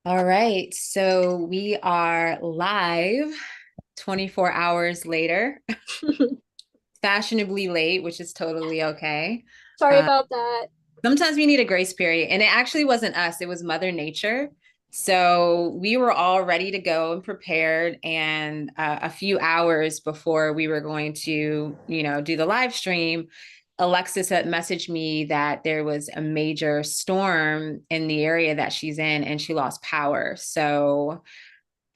All right, so we are live 24 hours later, fashionably late, which is totally okay. Sorry Uh, about that. Sometimes we need a grace period, and it actually wasn't us, it was Mother Nature. So we were all ready to go and prepared, and a few hours before we were going to, do the live stream, Alexis had messaged me that there was a major storm in the area that she's in, and she lost power. So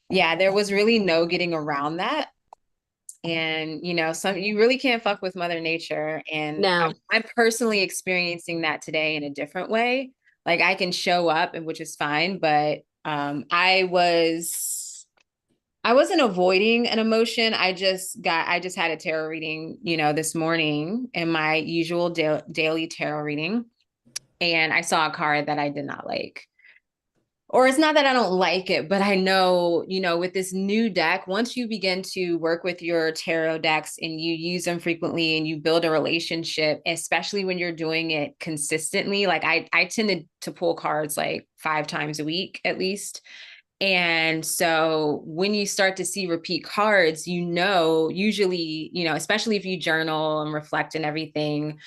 yeah, there was really no getting around that. And some you really can't fuck with Mother Nature. And I'm, No. I'm personally experiencing that today in a different way. Like I can show up, and which is fine, but I wasn't avoiding an emotion. I just had a tarot reading, this morning in my usual daily tarot reading, and I saw a card that I did not like. Or it's not that I don't like it, but I know, with this new deck, once you begin to work with your tarot decks and you use them frequently and you build a relationship, especially when you're doing it consistently, like I tend to pull cards like 5 times a week at least. And so when you start to see repeat cards, usually, especially if you journal and reflect and everything,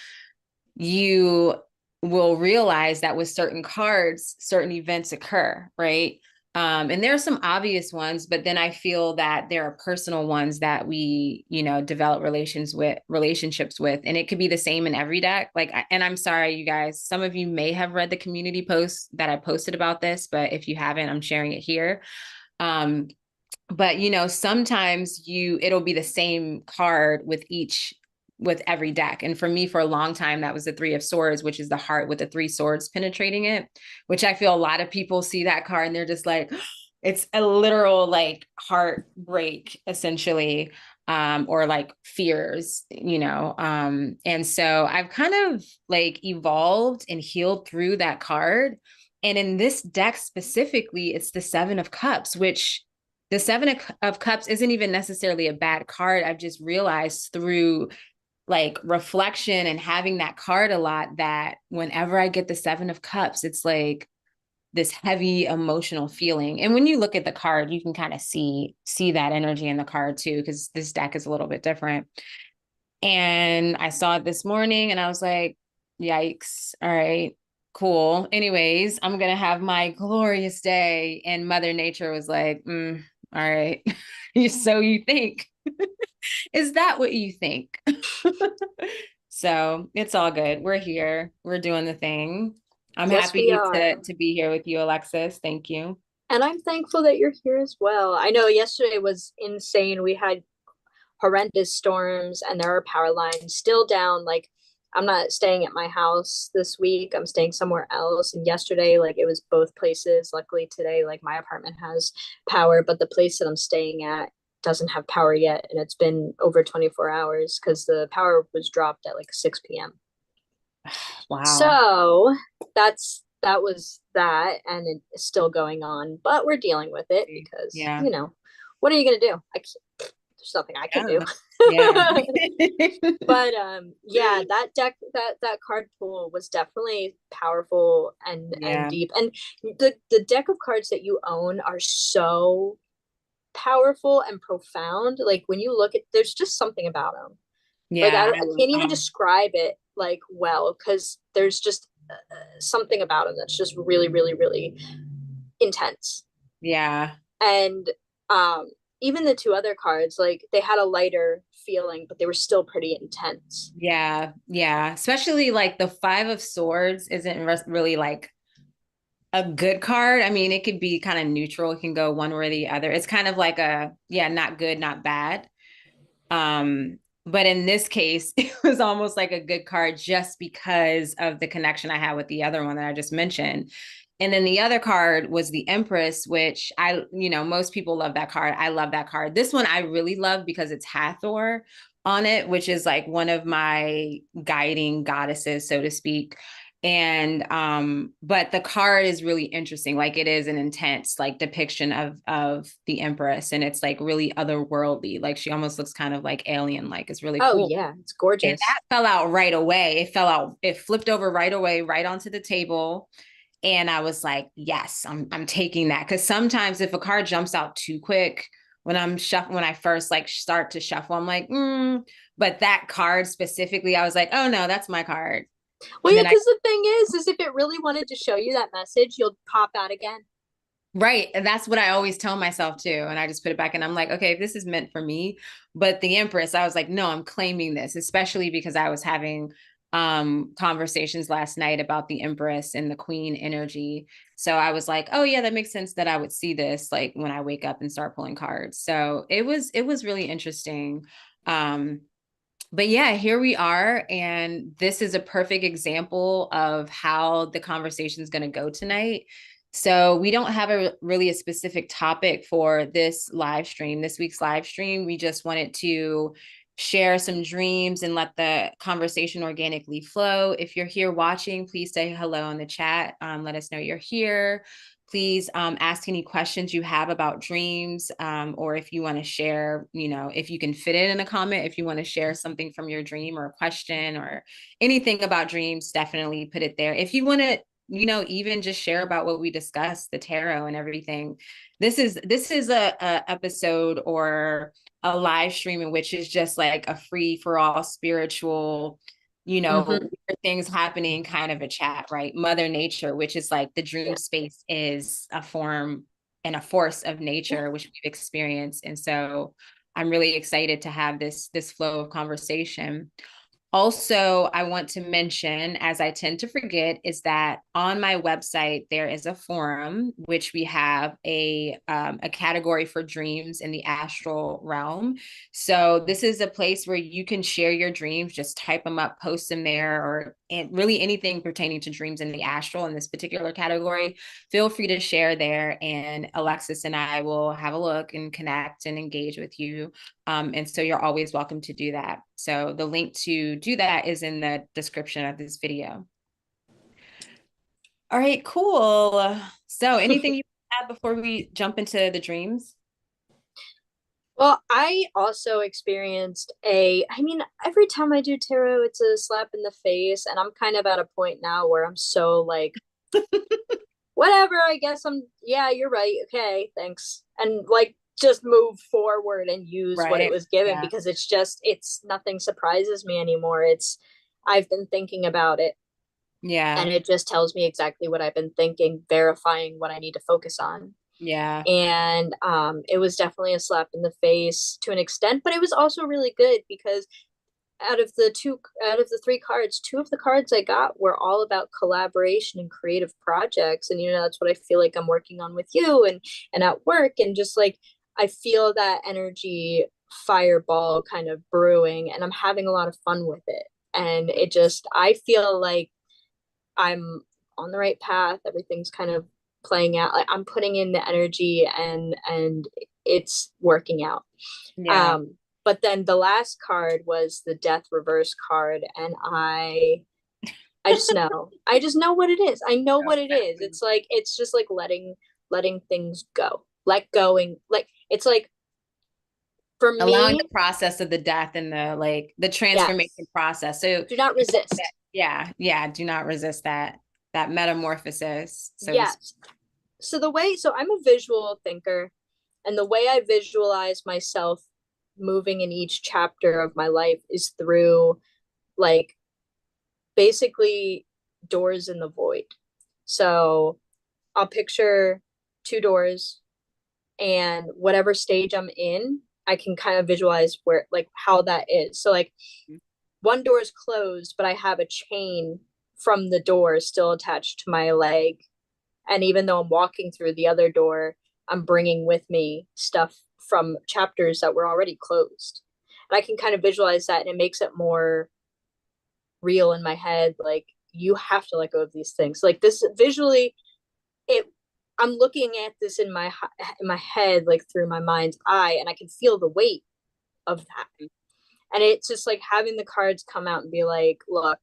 you will realize that with certain cards, certain events occur, right? And there are some obvious ones, but then I feel that there are personal ones that we, develop relationships with, and it could be the same in every deck. Like, and I'm sorry, you guys, some of you may have read the community post that I posted about this, but if you haven't, I'm sharing it here. Um, but sometimes it'll be the same card with every deck. And for me, for a long time, that was the Three of Swords, which is the heart with the three swords penetrating it, which I feel a lot of people see that card and they're just like, it's a literal like heartbreak essentially, or like fears, and so I've kind of like evolved and healed through that card. And in this deck specifically, it's the Seven of Cups, which the Seven of Cups isn't even necessarily a bad card. I've just realized through like reflection and having that card a lot that whenever I get the Seven of Cups, it's like this heavy emotional feeling. And when you look at the card, you can kind of see that energy in the card too, because this deck is a little bit different. And I saw it this morning and I was like, yikes. All right, cool. Anyways, I'm going to have my glorious day. And Mother Nature was like, all right. So you think, is that what you think? So it's all good. We're here. We're doing the thing. I'm Yes, we happy are. to be here with you, Alexis. Thank you. And I'm thankful that you're here as well. I know yesterday was insane. We had horrendous storms and there are power lines still down. Like, I'm not staying at my house this week. I'm staying somewhere else. And yesterday, like, it was both places. Luckily, today, like, my apartment has power, but the place that I'm staying at doesn't have power yet. And it's been over 24 hours because the power was dropped at like 6 p.m. Wow. So that was that, and it's still going on, but we're dealing with it because Yeah. what are you gonna do? There's nothing I can do. Yeah. Yeah. But yeah, that card pool was definitely powerful and Yeah. deep, and the deck of cards that you own are so powerful and profound. Like when you look at, there's just something about them. Like Yeah. I can't even describe it like well because there's just something about him that's just really, really, really intense. Yeah. And um, even the two other cards, like they had a lighter feeling, but they were still pretty intense. Yeah. Yeah. Especially like the Five of Swords isn't really like a good card. I mean, it could be kind of neutral. It can go one way or the other. It's kind of like yeah, not good, not bad. But in this case, it was almost like a good card just because of the connection I had with the other one that I just mentioned. And then the other card was the Empress, which most people love that card. I love that card. This one I really love because it's Hathor on it, which is like one of my guiding goddesses, so to speak. And but the card is really interesting. Like it is an intense like depiction of the Empress, and it's like really otherworldly. Like she almost looks kind of like alien like. It's really Oh cool. yeah, it's And gorgeous. that fell out right away. It flipped over right away, right onto the table. And I was like, yes, I'm taking that. Cause sometimes if a card jumps out too quick, when when I first like start to shuffle, I'm like, but that card specifically, I was like, oh no, that's my card. Well, And yeah, then because the thing is if it really wanted to show you that message, you'll pop out again. right. And that's what I always tell myself too. And I just put it back and I'm like, okay, if this is meant for me. But the Empress, I was like, no, I'm claiming this, especially because I was having conversations last night about the Empress and the Queen energy. So I was like, oh yeah, that makes sense that I would see this like when I wake up and start pulling cards. So it was really interesting. Um but yeah, here we are. And this is a perfect example of how the conversation is going to go tonight. So we don't have really a specific topic for this live stream, this week's live stream. We just wanted to share some dreams and let the conversation organically flow. If you're here watching, please say hello in the chat. Let us know you're here. Please ask any questions you have about dreams, or if you want to share, if you can fit it in a comment, if you want to share something from your dream or a question or anything about dreams, definitely put it there. If you want to, even just share about what we discussed, the tarot and everything. This is a episode or a live stream in which is just like a free for all spiritual, Mm-hmm. weird things happening kind of a chat, right? Mother Nature, which is like the dream Yeah. space is a form and a force of Yeah. nature, which we've experienced. And so I'm really excited to have this flow of conversation. Also, I want to mention, as I tend to forget, is that on my website there is a forum which we have a category for dreams in the astral realm. So this is a place where you can share your dreams, just type them up, post them there, or really anything pertaining to dreams in the astral in this particular category. Feel free to share there, and Alexis and I will have a look and connect and engage with you. And so you're always welcome to do that. So the link to do that is in the description of this video. All right, cool. So anything you have before we jump into the dreams? Well, I also experienced I mean, every time I do tarot, it's a slap in the face. And I'm kind of at a point now where I'm so like, whatever, I guess yeah, you're right. Okay, thanks. And like, just move forward and use what it Right. was given Yeah. because it's nothing surprises me anymore. I've been thinking about it and Yeah. it just tells me exactly what I've been thinking, verifying what I need to focus on. Yeah. And it was definitely a slap in the face to an extent, but it was also really good because out of the three cards, two of the cards I got were all about collaboration and creative projects. And that's what I feel like I'm working on with you and at work. And just like I feel that energy fireball kind of brewing and I'm having a lot of fun with it. And I feel like I'm on the right path. Everything's kind of playing out. Like I'm putting in the energy and it's working out. Yeah. But then the last card was the death reverse card, and I just know. I just know what it is. I know what it is. Exactly. It's just like letting things go. Let going. Like it's like for Allowing me, the process of the death and the transformation yes. process. So Do not resist. yeah, yeah, do not resist that metamorphosis. Yes. So I'm a visual thinker, and the way I visualize myself moving in each chapter of my life is through like basically doors in the void. So I'll picture two doors and whatever stage I'm in, I can kind of visualize where like how that is. So like one door is closed, but I have a chain from the door still attached to my leg. And even though I'm walking through the other door, I'm bringing with me stuff from chapters that were already closed. And I can kind of visualize that and it makes it more real in my head. Like you have to let go of these things. Like this visually, it I'm looking at this in my head, like through my mind's eye, and I can feel the weight of that. And it's just like having the cards come out and be like, look,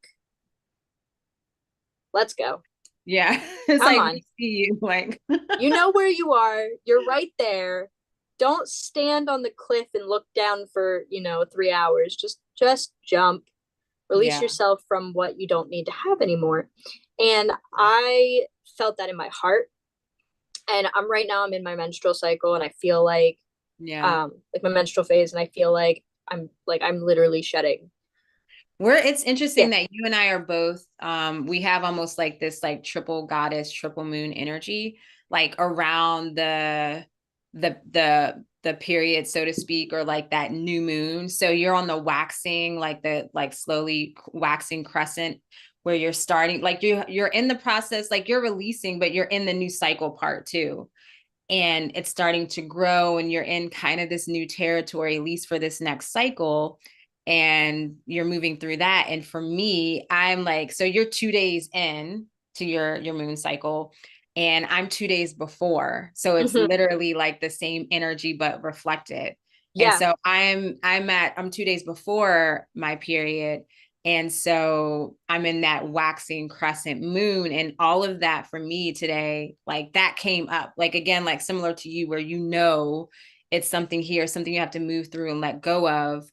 let's go. Yeah. It's Come like on. we see you like You know where you are. You're right there. Don't stand on the cliff and look down for, 3 hours. Just jump. Release Yeah. yourself from what you don't need to have anymore. And I felt that in my heart. And I'm in my menstrual cycle, and I feel Yeah. like my menstrual phase, and I feel like I'm literally shedding. It's interesting Yeah. that you and I are both we have almost like this like triple goddess, triple moon energy, like around the period, so to speak, or like that new moon. So you're on the waxing, like the like slowly waxing crescent where you're starting, like you're in the process, like you're releasing, but you're in the new cycle part too. And it's starting to grow and you're in kind of this new territory, at least for this next cycle, and you're moving through that. And for me, I'm like, so you're 2 days in to your moon cycle and I'm 2 days before, so it's Mm-hmm. literally like the same energy but reflected. And Yeah. so I'm 2 days before my period, and so I'm in that waxing crescent moon, and all of that for me today, like that came up, like again, like similar to you, where it's something here, something you have to move through and let go of.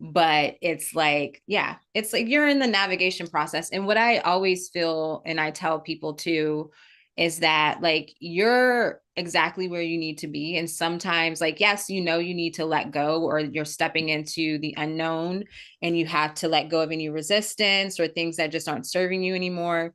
But it's like, yeah, it's like you're in the navigation process. And what I always feel, and I tell people too, is that like you're exactly where you need to be. And sometimes, like, yes, you need to let go, or you're stepping into the unknown and you have to let go of any resistance or things that just aren't serving you anymore.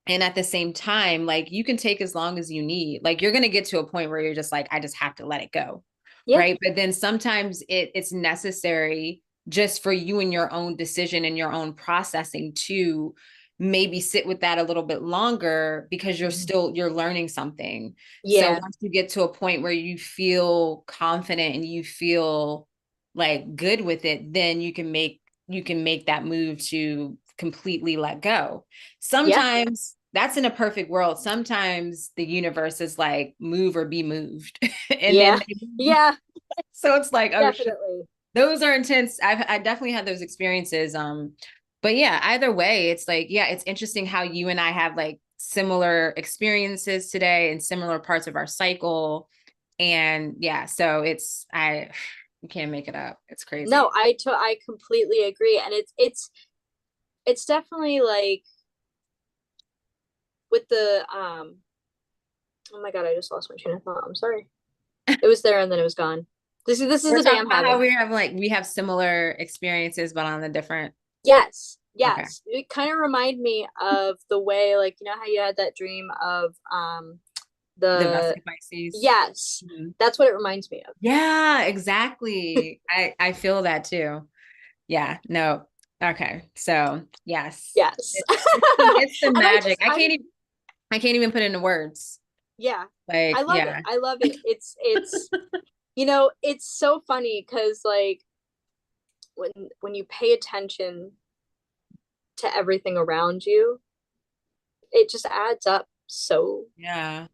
And at the same time, like you can take as long as you need. Like you're going to get to a point where you're just like, I just have to let it go. Yeah. Right. But then sometimes it's necessary just for you and your own decision and your own processing to maybe sit with that a little bit longer, because you're learning something. So Yeah. once you get to a point where you feel confident and you feel like good with it, then you can make that move to completely let go. Yeah. Sometimes that's in a perfect world. Sometimes the universe is like move or be moved. And then Yeah. Yeah. so it's like, oh shit, Definitely. those are intense. I definitely had those experiences. But yeah, either way, it's like, yeah, it's interesting how you and I have like similar experiences today and similar parts of our cycle. And yeah, so I you can't make it up. It's No, crazy. I completely agree, and it's definitely like with the oh my god, I just lost my train of thought. I'm sorry. It was there and then it was gone. This is We're the day talking I'm about how having. we have similar experiences, but on the different. Yes, Okay. yes. It kind of remind me of the way, like, you know how you had that dream of The the Vested Pisces. yes. Mhm. That's what it reminds me of. Yeah, exactly. I feel that too. Yeah, no. Okay. So, yes. Yes. It's the And magic. I can't even put it into words. yeah. I Like, love it. yeah. I love it. It's it's so funny because like when you pay attention to everything around you, it just adds up so Yeah.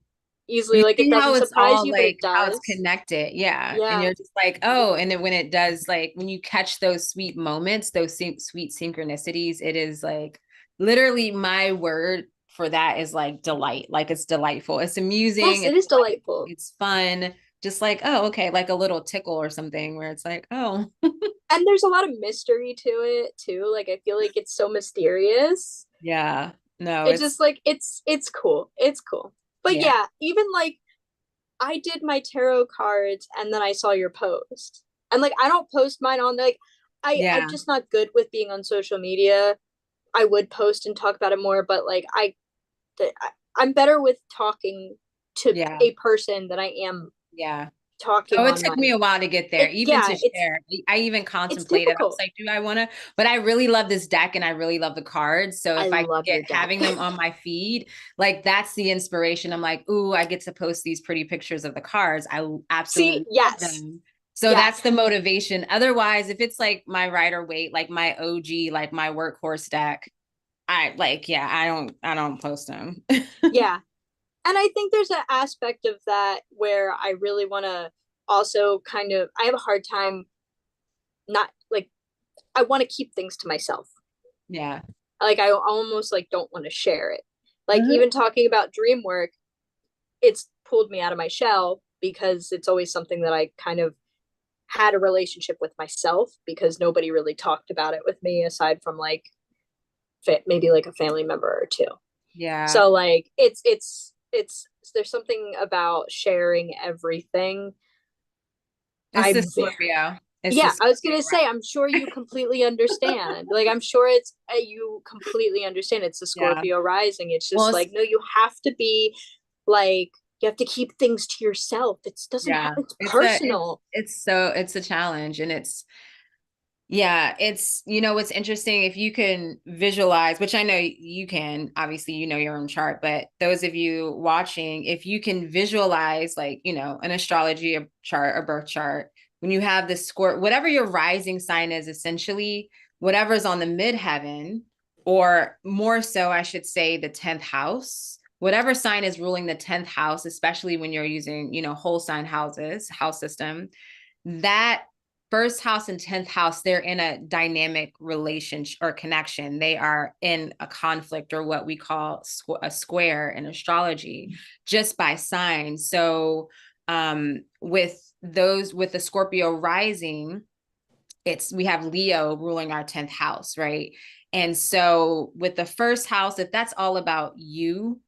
easily. You Like it see how doesn't it's surprise all you, but like it how it's does. connected. Yeah. And Yeah. you're just like, oh, and then when it does, like when you catch those sweet moments, those sweet synchronicities, it is like literally my word for that is like delight. Like it's delightful. It's amusing. Yes, it It's is delightful. delightful. It's fun. Just like, oh, okay, like a little tickle or something where it's like, oh, And there's a lot of mystery to it too. Like I feel like it's so mysterious. yeah. No, It's it's just like it's cool. It's cool. But yeah. yeah, even like I did my tarot cards and then I saw your post. And like I don't post mine on like I'm Yeah. just not good with being on social media. I would post and talk about it more, but like I'm better with talking to Yeah. a person than I am Yeah. talking Oh, it on took me my a while to get there, it even yeah, to share. I even it's contemplated. I was difficult. like, do I want to? But I really love this deck and I really love the cards. So I if I can love get your deck. having them on my feed, like that's the inspiration. I'm like, ooh, I get to post these pretty pictures of the cards. I See, absolutely love yes. them. So that's the Yes. motivation. Otherwise, if it's like my Rider Waite, like my OG, like my workhorse deck, I like, yeah, I don't post them. Yeah. And I think there's an aspect of that where I really want to also kind of I have a hard time not like I want to keep things to myself. Yeah. Like I almost like don't want to share it. Like Mhm. even talking about dream work, it's pulled me out of my shell because it's always something that I kind of had a relationship with myself because nobody really talked about it with me aside from like maybe like a family member or two. Yeah. So like it's there's something about sharing everything. It's the I'm very Scorpio. It's the Yeah, I was Scorpio, gonna say, I'm sure you completely understand. Like, I'm sure it's you completely understand. It's the yeah. Scorpio rising. It's Well, just like, no, you have to be like, you have to keep things to yourself. It doesn't have. yeah. It's It's personal. it's a challenge, and it's yeah, it's what's interesting if you can visualize, which I know you can, obviously your own chart, but those of you watching, if you can visualize like, an astrology a chart, a birth chart, when you have the score, whatever your rising sign is, essentially, whatever's on the midheaven, or more so, I should say the 10th house, whatever sign is ruling the 10th house, especially when you're using, whole sign house system, that first house and 10th house, they're in a dynamic relationship or connection. They are in a conflict, or what we call a square in astrology, just by sign. So with the Scorpio rising, we have Leo ruling our 10th house, right? And so with the first house, if that's all about you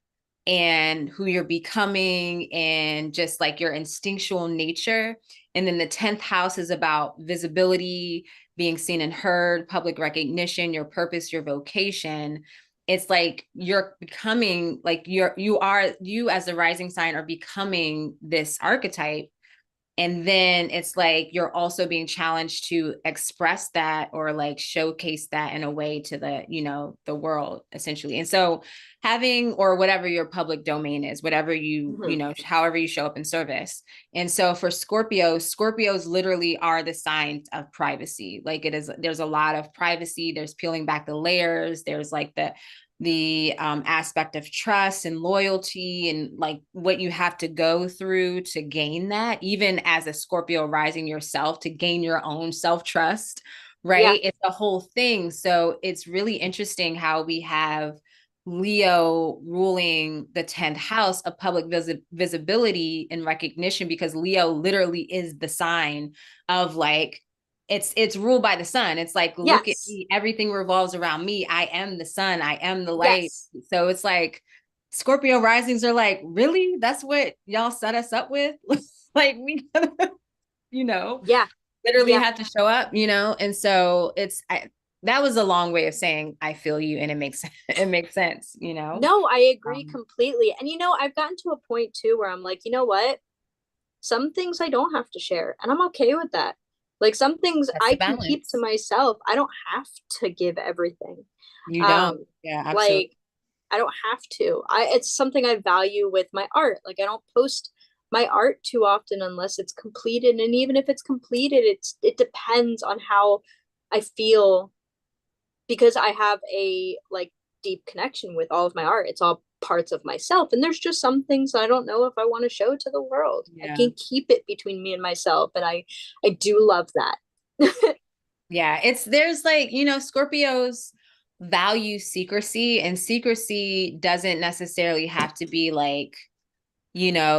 and who you're becoming and just like your instinctual nature, and then the 10th house is about visibility, being seen and heard, public recognition, your purpose, your vocation. It's like you're becoming like you as a rising sign are becoming this archetype, and then it's like you're also being challenged to express that or like showcase that in a way to the world, essentially. And so having, or whatever your public domain is, whatever however you show up in service. And so for Scorpios literally are the signs of privacy. Like there's a lot of privacy, there's peeling back the layers, there's like the aspect of trust and loyalty, and like what you have to go through to gain that, even as a Scorpio rising yourself, to gain your own self-trust, Yeah, right? It's a whole thing. So it's really interesting how we have Leo ruling the 10th house of public visibility and recognition, because Leo literally is the sign of like, it's ruled by the sun. It's like, look at yes, me, everything revolves around me. I am the sun, I am the light. yes, So it's like Scorpio risings are like, really? That's what y'all set us up with? Like we you know, yeah, literally yeah. have to show up, and so that was a long way of saying I feel you, and it makes it makes sense. No, I agree Um, completely. And I've gotten to a point too where I'm like, you know what? Some things I don't have to share, and I'm okay with that. Like some things that's the I can keep to balance. myself. I don't have to give everything. You don't. Um, Yeah, absolutely. like I don't have to. It's something I value with my art. Like I don't post my art too often unless it's completed. And even if it's completed, it depends on how I feel because I have a like deep connection with all of my art. It's all parts of myself. And there's just some things I don't know if I want to show to the world. I Yeah. can keep it between me and myself. And I do love that. Yeah, there's like, Scorpios value secrecy, and secrecy doesn't necessarily have to be like,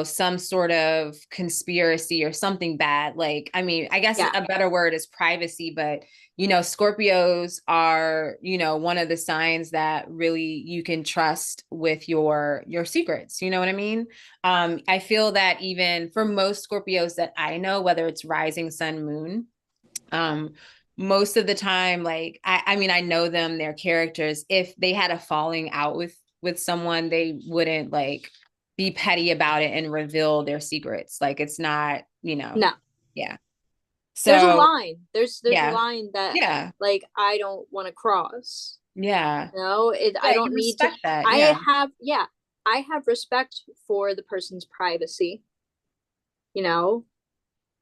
some sort of conspiracy or something bad. Like, I mean, I guess Yeah. a better word is privacy, but Scorpios are, one of the signs that really you can trust with your secrets. You know what I mean? I feel that even for most Scorpios that I know, whether it's rising, sun, moon, um, most of the time, like I mean, I know them, their characters. If they had a falling out with someone, they wouldn't like be petty about it and reveal their secrets. Like it's not, No. yeah. There's a So line. There's a yeah, line that yeah, like I don't want to cross. yeah, No, I yeah. You don't need to. respect that, I yeah, have, yeah, I have respect for the person's privacy, you know?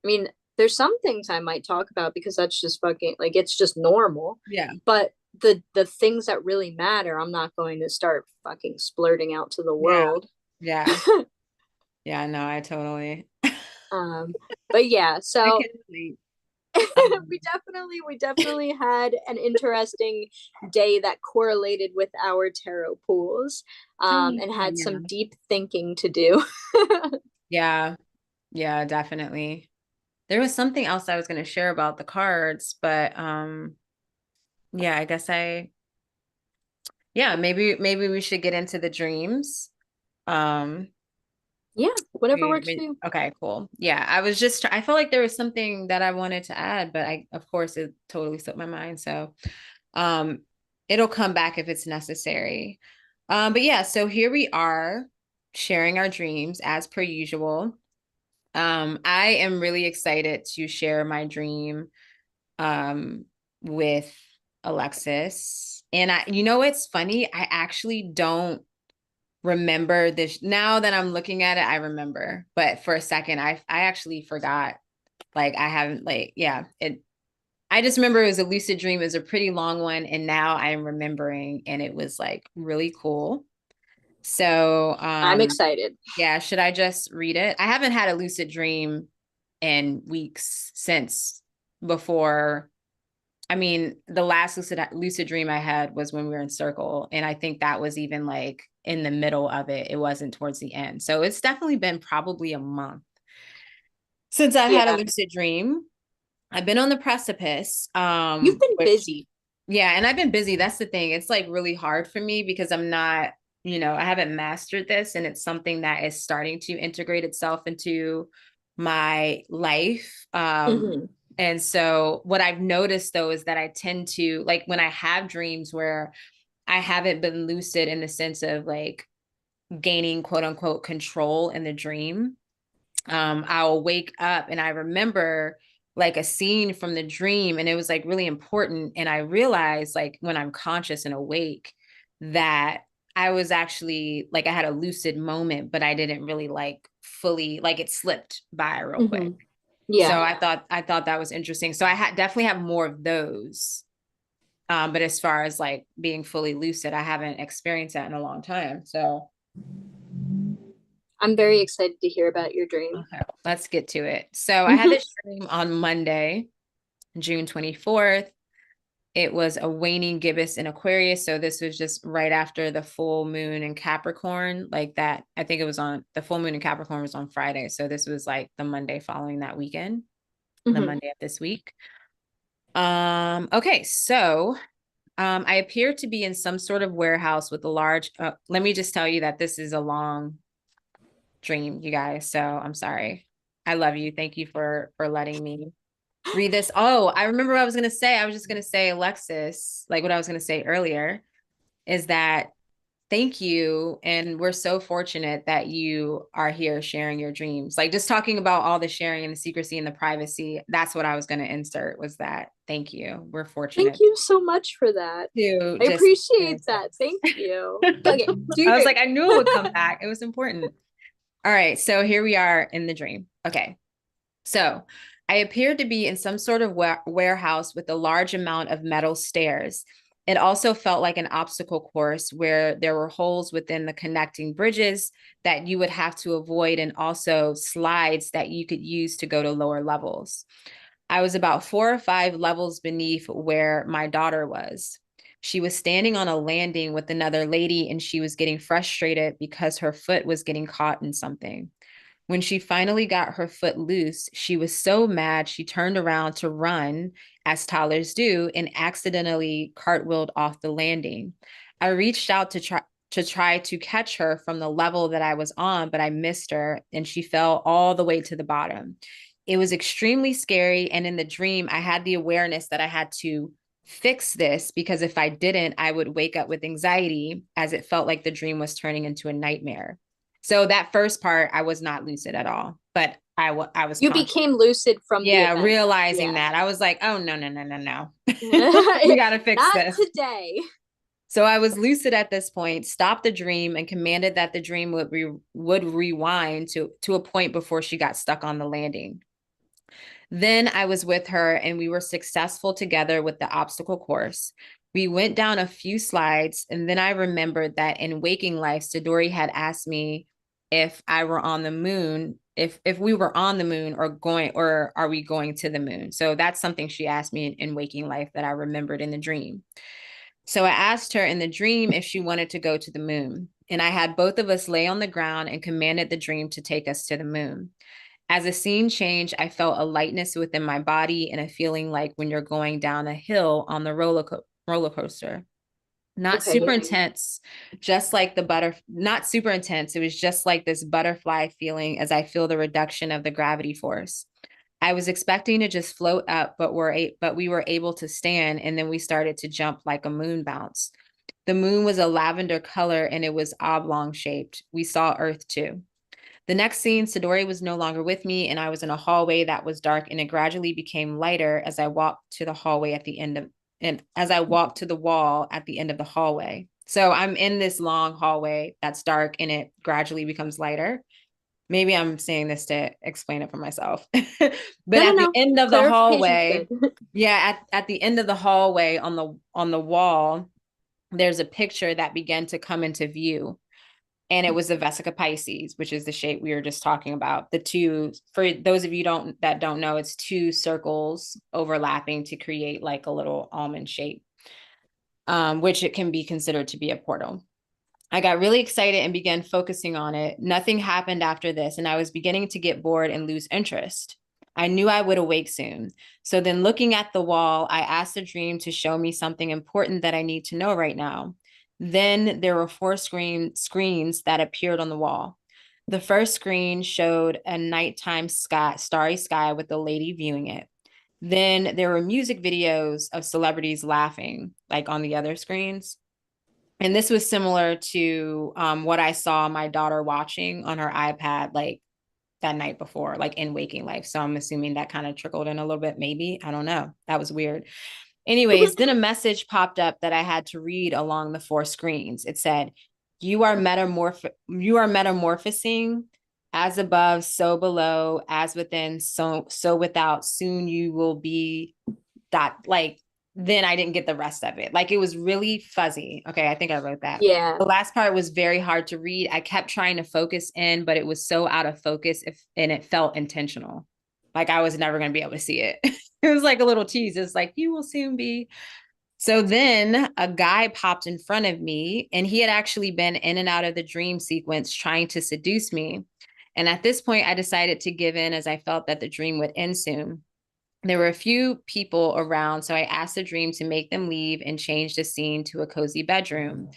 I mean, there's some things I might talk about because that's just fucking like it's just normal. yeah, But the things that really matter, I'm not going to start fucking splurting out to the yeah, world. yeah, yeah. No, I totally. um, but yeah, I so can relate. we definitely had an interesting day that correlated with our tarot pools, and had Yeah, some deep thinking to do. yeah, yeah, definitely. There was something else I was going to share about the cards, but yeah, I guess yeah, maybe we should get into the dreams. Um Yeah, whatever works for you. okay, cool. Yeah, I felt like there was something that I wanted to add, but of course it totally slipped my mind. So, um it'll come back if it's necessary. But yeah, so here we are sharing our dreams as per usual. I am really excited to share my dream um with Alexis. And you know what's funny? I actually don't remember this. Now that I'm looking at it, I remember. But for a second, I actually forgot. Like I haven't like yeah, it I just remember it was a lucid dream. It was a pretty long one, and now I am remembering, and it was like really cool. So I'm excited. yeah, should I just read it? I haven't had a lucid dream in weeks since before. I mean, the last lucid dream I had was when we were in circle. And I think that was even like in the middle of it. It wasn't towards the end. So it's definitely been probably a month since I've had a Yeah, lucid dream. I've been on the precipice, you've been which, busy. yeah, and I've been busy. That's the thing. It's like really hard for me because I'm not, I haven't mastered this, and it's something that is starting to integrate itself into my life. Hmm. And so what I've noticed though is that I tend to like when I have dreams where I haven't been lucid in the sense of like gaining quote unquote control in the dream. I'll wake up and I remember like a scene from the dream and it was like really important. And I realized like when I'm conscious and awake that I was actually like I had a lucid moment, but I didn't really like fully like it slipped by real quick. Hmm. So Yeah, I thought that was interesting. So definitely have more of those. But as far as like being fully lucid, I haven't experienced that in a long time. So I'm very excited to hear about your dream. okay, let's get to it. So I had this dream on Monday, June 24th. It was a waning gibbous in Aquarius. So this was just right after the full moon in Capricorn, like that. I think it was on the full moon in Capricorn was on Friday. So this was like the Monday following that weekend, the Hmm. Monday of this week. Okay, so I appear to be in some sort of warehouse with a large let me just tell you that this is a long dream, you guys. So I'm sorry. I love you. Thank you for letting me read this. Oh, I remember what I was gonna say. I was just gonna say, Alexis, like what I was gonna say earlier, is that thank you. And we're so fortunate that you are here sharing your dreams. Like just talking about all the sharing and the secrecy and the privacy. That's what I was going to insert was that thank you. We're Thank fortunate you so much for that. to I just appreciate experience that. Thank this. you. Okay, do your I was dream. like, I knew it would come back. It was important. All right. So here we are in the dream. Okay. So I appeared to be in some sort of warehouse with a large amount of metal stairs. It also felt like an obstacle course where there were holes within the connecting bridges that you would have to avoid, and also slides that you could use to go to lower levels. I was about 4 or 5 levels beneath where my daughter was. She was standing on a landing with another lady, and she was getting frustrated because her foot was getting caught in something. When she finally got her foot loose, she was so mad she turned around to run, as toddlers do, and accidentally cartwheeled off the landing. I reached out to try to catch her from the level that I was on, but I missed her and she fell all the way to the bottom. It was extremely scary. And in the dream, I had the awareness that I had to fix this because if I didn't, I would wake up with anxiety as it felt like the dream was turning into a nightmare. So that first part, I was not lucid at all, but I was You conscious. became lucid from the Yeah, event. realizing Yeah. that I was like, oh no, no, no, no, no. We got to fix Not this. today. So I was lucid at this point, stopped the dream and commanded that the dream would rewind to a point before she got stuck on the landing. Then I was with her and we were successful together with the obstacle course. We went down a few slides and then I remembered that in waking life, Sidori had asked me if I were on the moon, if we were on the moon or are we going to the moon? So that's something she asked me in waking life that I remembered in the dream. So I asked her in the dream if she wanted to go to the moon. And I had both of us lay on the ground and commanded the dream to take us to the moon. As the scene changed, I felt a lightness within my body and a feeling like when you're going down a hill on the roller coaster. Not Okay, super yeah. intense, just like not super intense. It was just like this butterfly feeling as I feel the reduction of the gravity force. I was expecting to just float up, but we were able to stand, and then we started to jump like a moon bounce. The moon was a lavender color and it was oblong shaped. We saw Earth too. The next scene, Sidori was no longer with me, and I was in a hallway that was dark, and it gradually became lighter as I walked to the hallway at the end of, and as I walked to the wall at the end of the hallway. So I'm in this long hallway that's dark, and it gradually becomes lighter. Maybe I'm saying this to explain it for myself. But No, no, at the no. end of the Clarification's hallway, good. yeah, at the end of the hallway on the wall, there's a picture that began to come into view, and it was the Vesica Pisces, which is the shape we were just talking about. The two, for those of you don't know, it's two circles overlapping to create like a little almond shape, which it can be considered to be a portal. I got really excited and began focusing on it. Nothing happened after this, and I was beginning to get bored and lose interest. I knew I would awake soon. So then, looking at the wall, I asked the dream to show me something important that I need to know right now. Then there were four screens that appeared on the wall. The first screen showed a nighttime starry sky with a lady viewing it. Then there were music videos of celebrities laughing, like on the other screens. And this was similar to what I saw my daughter watching on her iPad like that night before, like in waking life. So I'm assuming that kind of trickled in a little bit, maybe. I don't know. That was weird. Anyways, then a message popped up that I had to read along the four screens. It said, you are metamorphosing as above, so below, as within, so without. Soon you will be that like then I didn't get the rest of it. Like it was really fuzzy. Okay, I think I wrote that. Yeah. The last part was very hard to read. I kept trying to focus in, but it was so out of focus and it felt intentional. Like I was never going to be able to see it. It was like a little tease. It's like, you will soon be. So then a guy popped in front of me, and he had actually been in and out of the dream sequence trying to seduce me. And at this point, I decided to give in as I felt that the dream would end soon. There were a few people around, so I asked the dream to make them leave and change the scene to a cozy bedroom.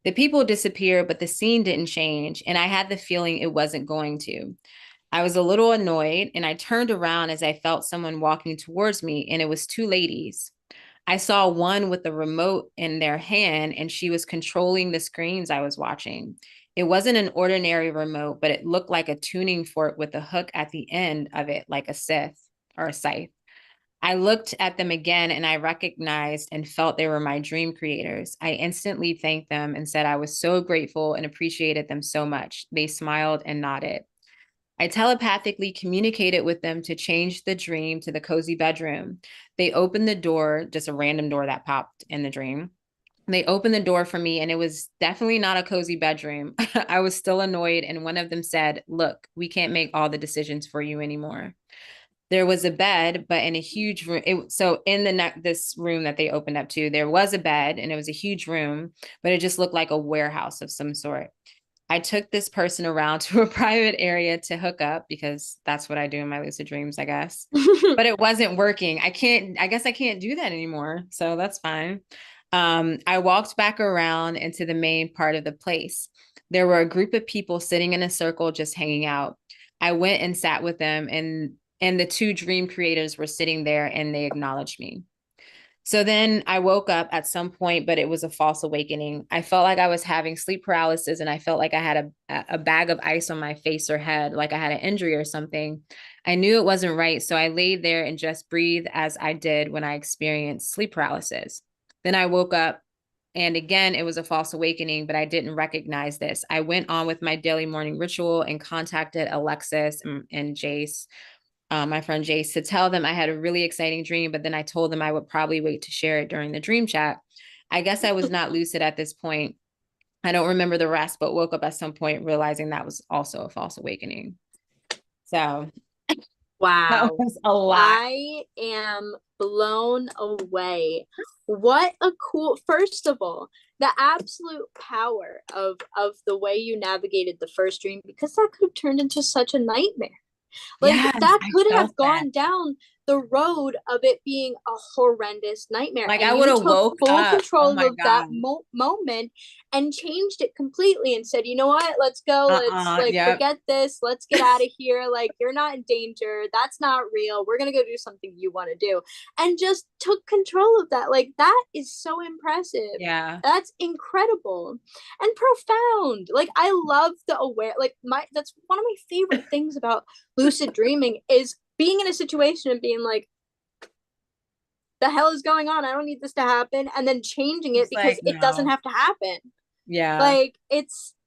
The people disappeared, but the scene didn't change, and I had the feeling it wasn't going to. I was a little annoyed, and I turned around as I felt someone walking towards me, and it was two ladies. I saw one with a remote in their hand, and she was controlling the screens I was watching. It wasn't an ordinary remote, but it looked like a tuning fork with a hook at the end of it, like a scythe or a scythe. I looked at them again and I recognized and felt they were my dream creators. I instantly thanked them and said I was so grateful and appreciated them so much. They smiled and nodded. I telepathically communicated with them to change the dream to the cozy bedroom. They opened the door, just a random door that popped in the dream. They opened the door for me, and it was definitely not a cozy bedroom. I was still annoyed, and one of them said, "Look, we can't make all the decisions for you anymore." There was a bed, but in a huge room. So in this room that they opened up to, there was a bed, and it was a huge room, but it just looked like a warehouse of some sort. I took this person around to a private area to hook up because that's what I do in my lucid dreams, I guess. But it wasn't working. I guess I can't do that anymore. So that's fine. I walked back around into the main part of the place. There were a group of people sitting in a circle just hanging out. I went and sat with them, and the two dream creators were sitting there and they acknowledged me. So then I woke up at some point, but it was a false awakening. I felt like I was having sleep paralysis, and I felt like I had a bag of ice on my face or head, like I had an injury or something. I knew it wasn't right. So I laid there and just breathed as I did when I experienced sleep paralysis. Then I woke up, and again, it was a false awakening, but I didn't recognize this. I went on with my daily morning ritual and contacted Alexis and Jace, my friend Jace, to tell them I had a really exciting dream, but then I told them I would probably wait to share it during the dream chat. I guess I was not lucid at this point. I don't remember the rest, but woke up at some point realizing that was also a false awakening. So that Wow. was a lot. I am blown away. What a cool, first of all, the absolute power of the way you navigated the first dream, because that could have turned into such a nightmare. Like Yes, that I could felt have that. gone down the road of it being a horrendous nightmare. Like I And would you have took woke full up. Oh control my of that God. moment and changed it completely and said, you know what, let's go. Let's like Yep. forget this. Let's get out of here. Like, you're not in danger. That's not real. We're going to go do something you want to do. And just took control of that. Like, that is so impressive. Yeah. That's incredible and profound. Like, I love the aware, like, that's one of my favorite things about lucid dreaming is being in a situation and being like, the hell is going on? I don't need this to happen. And then changing it It's because like, it doesn't no. have to happen. Yeah. Like,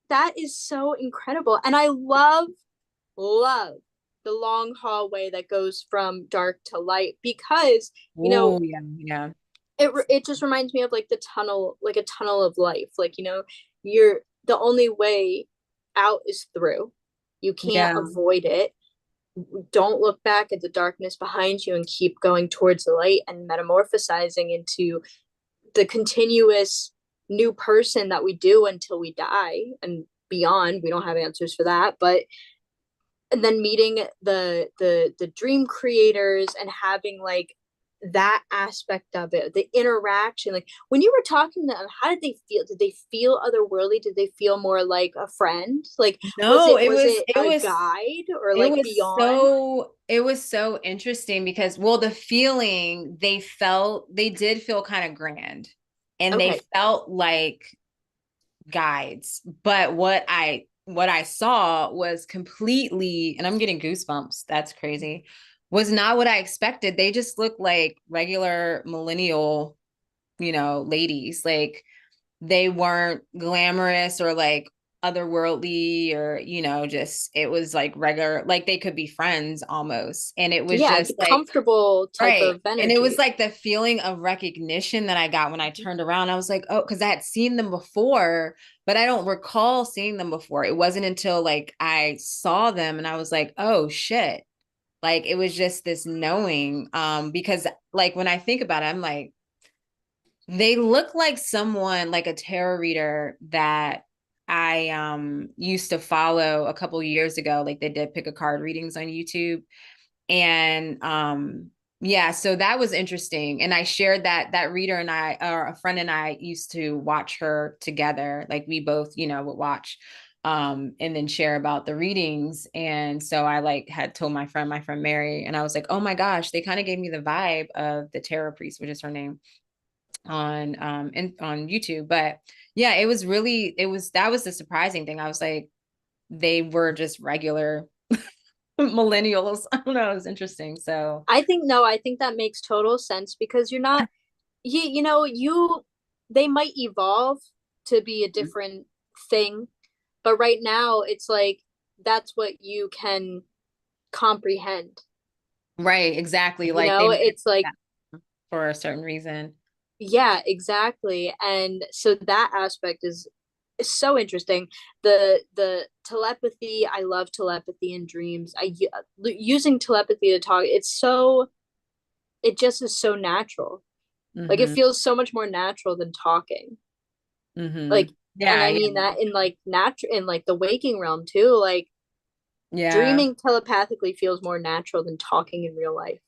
that is so incredible. And I love the long hallway that goes from dark to light because, Oh, yeah. Yeah. it just reminds me of like the tunnel, like a tunnel of life. Like, you're the only way out is through. You can't Yeah. avoid it. Don't look back at the darkness behind you and keep going towards the light and metamorphosizing into the continuous new person that we do until we die and beyond. We don't have answers for that, but and then meeting the dream creators and having like that aspect of it, the interaction. Like when you were talking to them, how did they feel? Did they feel otherworldly? Did they feel more like a friend? Like was No, it it was was it it a was guide or it like was beyond? so it was so interesting because well the feeling they did feel kind of grand and they Okay. felt like guides. But what I saw was completely, and I'm getting goosebumps. That's crazy. Was not what I expected. They just look like regular millennial, ladies. Like they weren't glamorous or like otherworldly or just it was like regular, like they could be friends almost. And it was Yeah, just the like comfortable type right. of And it was energy. like the feeling of recognition that I got when I turned around. I was like, oh, because I had seen them before, but I don't recall seeing them before. It wasn't until like I saw them and I was like, oh shit. Like it was just this knowing. Because like when I think about it, I'm like, they look like someone like a tarot reader that I used to follow a couple years ago. Like they did pick a card readings on YouTube and yeah, so that was interesting. And I shared that reader and I, or a friend and I used to watch her together. Like we both, would watch and then share about the readings. And so I like had told my friend Mary, and I was like, oh my gosh, they kind of gave me the vibe of the tarot priest, which is her name on YouTube. But yeah, that was the surprising thing. I was like, they were just regular millennials. I don't know. It was interesting. So I think no, I think that makes total sense because you're not you they might evolve to be a different thing, but right now it's like that's what you can comprehend. right, exactly. Like they meant It's like that for a certain reason. yeah, exactly. And so that aspect is so interesting. The telepathy, I love telepathy in dreams. Using telepathy to talk, it just is so natural. Like it Mm-hmm. feels so much more natural than talking. Mm-hmm. Like, and Yeah, I yeah, mean that in like natural in like the waking realm too. Like yeah, dreaming telepathically feels more natural than talking in real life.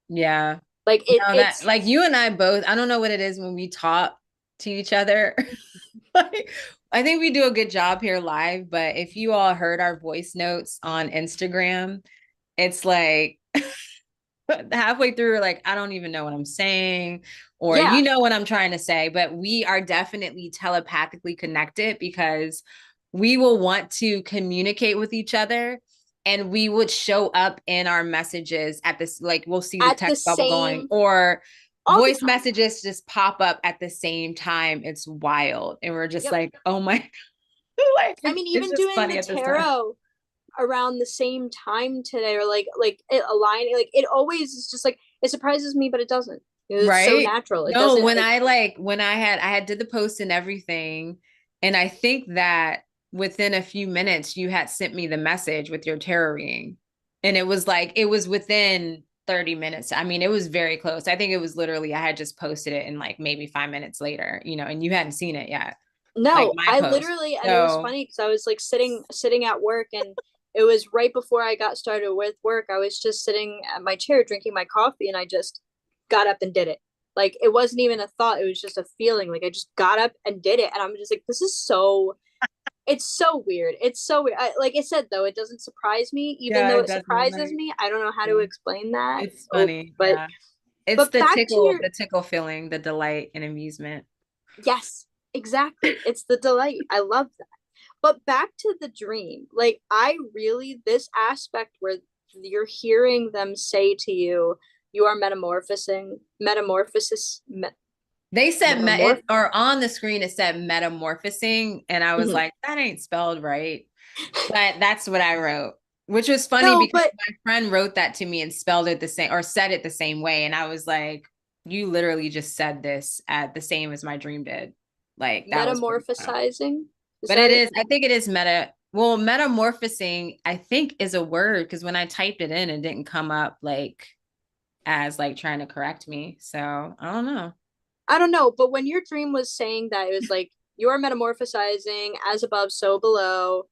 yeah. Like No, that it's like you and I both, I don't know what it is when we talk to each other. Like, I think we do a good job here live, but if you all heard our voice notes on Instagram, it's like halfway through, like, I don't even know what I'm saying, or yeah, what I'm trying to say, but we are definitely telepathically connected because we will want to communicate with each other and we would show up in our messages at this, like, we'll see the at the text bubble going, same or all the voice time. messages just pop up at the same time. It's wild. And we're just Yep. like, oh my, I like, mean, it's even just doing funny the at this time. tarot around the same time today, or like it aligning, like it always is just like it surprises me, but it doesn't. It's so Right? natural. It No, doesn't when like I had did the post and everything, and I think that within a few minutes you had sent me the message with your tarot reading. And it was like it was within 30 minutes. I mean, it was very close. I think it was literally I had just posted it and like maybe 5 minutes later, and you hadn't seen it yet. Like no, my I post. literally, and it was So funny because I was like sitting at work and It was right before I got started with work. I was just sitting at my chair drinking my coffee and I just got up and did it. Like it wasn't even a thought, it was just a feeling. Like I just got up and did it. And I'm just like, this is so, it's so weird. It's so weird. Like I said, though, it doesn't surprise me, even Yeah, though it it doesn't. surprises Right. me. I don't know how to Yeah. explain that. It's Oh, funny. Yeah. It's but back to your the tickle feeling, the delight and amusement. yes, exactly. It's the delight. I love that. But back to the dream. Like I really this aspect where you're hearing them say to you, you are metamorphosing, They said metamorph. or on the screen it said metamorphosing, and I was Mhm. like, that ain't spelled right. But that's what I wrote, which was funny No, because but my friend wrote that to me and spelled it the same or said it the same way. And I was like, you literally just said this at the same as my dream did. Like that was pretty wild. metamorphosizing, is But that it it? is, I think it is well, metamorphosing, I think is a word because when I typed it in, it didn't come up like as like trying to correct me. So I don't know. I don't know, but when your dream was saying that, it was like you are metamorphosizing as above, so below,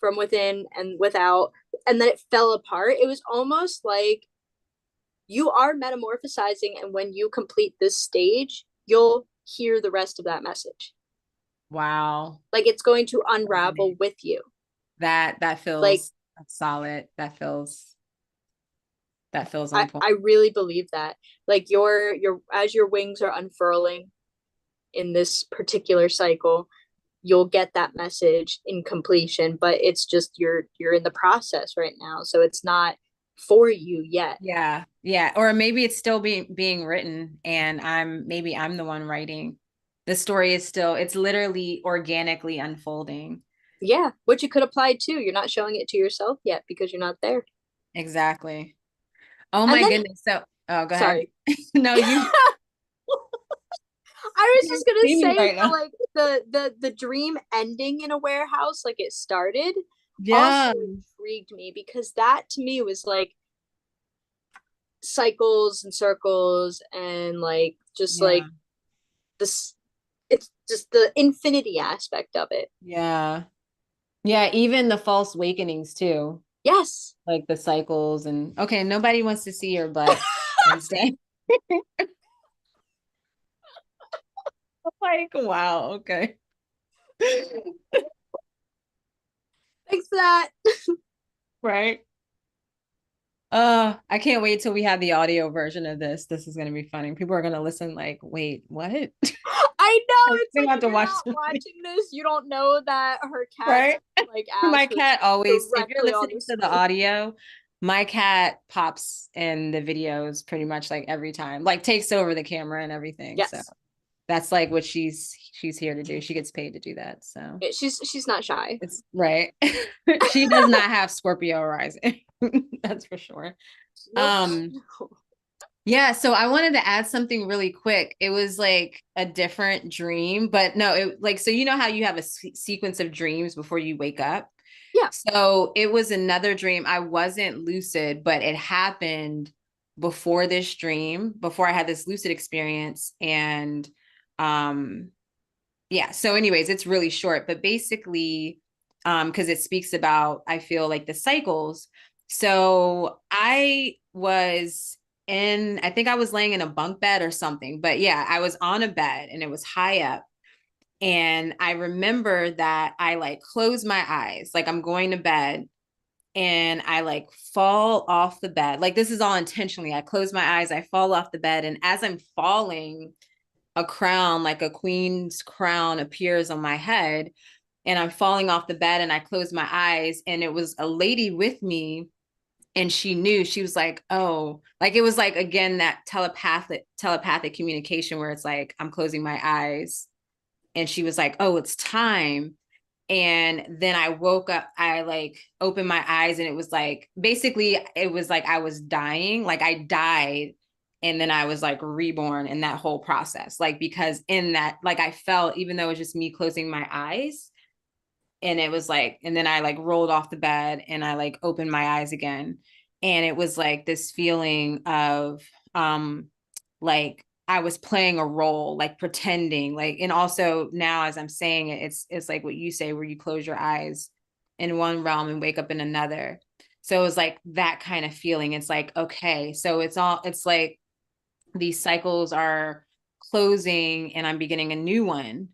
from within and without, and then it fell apart. It was almost like you are metamorphosizing, and when you complete this stage, you'll hear the rest of that message. Wow. Like it's going to unravel Resonate. with you. That Like feels solid. That feels on point. I really believe that. Like your as your wings are unfurling in this particular cycle, you'll get that message in completion, but it's just you're in the process right now, so it's not for you yet. Yeah. Yeah. Or maybe it's still being written and I'm the one writing. The story is still, it's literally organically unfolding. Yeah, which you could apply to. You're not showing it to yourself yet because you're not there. Exactly. Oh And my then goodness. So, oh, go ahead. sorry. No, you I was can't just gonna see me say right the now. like the dream ending in a warehouse like it started also Yeah. intrigued me because that to me was like cycles and circles and like just Yeah. like this it's just the infinity aspect of it. Yeah. Yeah. Even the false awakenings too, Yes. like the cycles and okay, nobody wants to see your butt Wednesday. Like, wow. Okay. Thanks for that. Right. I can't wait till we have the audio version of this. This is gonna be funny. People are gonna listen like, wait, what? I know Like, it's they like have if to you're watch not the video, watching this, you don't know that her cat's right? like My ass was cat always, if you're directly on the listening to the screen. audio, my cat pops in the videos pretty much like every time, like takes over the camera and everything. So Yes. that's like what she's here to do. She gets paid to do that. So She's not shy. it's right. She does not have Scorpio rising. That's for sure. Nope. Um, yeah, so I wanted to add something really quick. It was like a different dream, but no, it like so you know how you have a sequence of dreams before you wake up? Yeah. So it was another dream. I wasn't lucid, but it happened before this dream, before I had this lucid experience. And um yeah, so anyways, it's really short, but basically, because it speaks about, I feel like the cycles. So I think I was laying in a bunk bed or something, but yeah, I was on a bed and it was high up. And I remember that I like close my eyes, like I'm going to bed and I like fall off the bed. Like this is all intentionally. I close my eyes, I fall off the bed. And as I'm falling, a crown, like a queen's crown, appears on my head. And I'm falling off the bed and I close my eyes. And it was a lady with me. And she knew, she was like, oh, like it was like again that telepathic communication where it's like I'm closing my eyes. And she was like, oh, it's time. And then I woke up, I like opened my eyes and it was like basically it was like I was dying, like I died and then I was like reborn in that whole process. Like because in that, like I felt, even though it was just me closing my eyes, and it was like, and then I like rolled off the bed and I like opened my eyes again. And it was like this feeling of like I was playing a role, like pretending, like, and also now as I'm saying it, it's like what you say where you close your eyes in one realm and wake up in another. So it was like that kind of feeling. It's like, okay, so it's like these cycles are closing and I'm beginning a new one.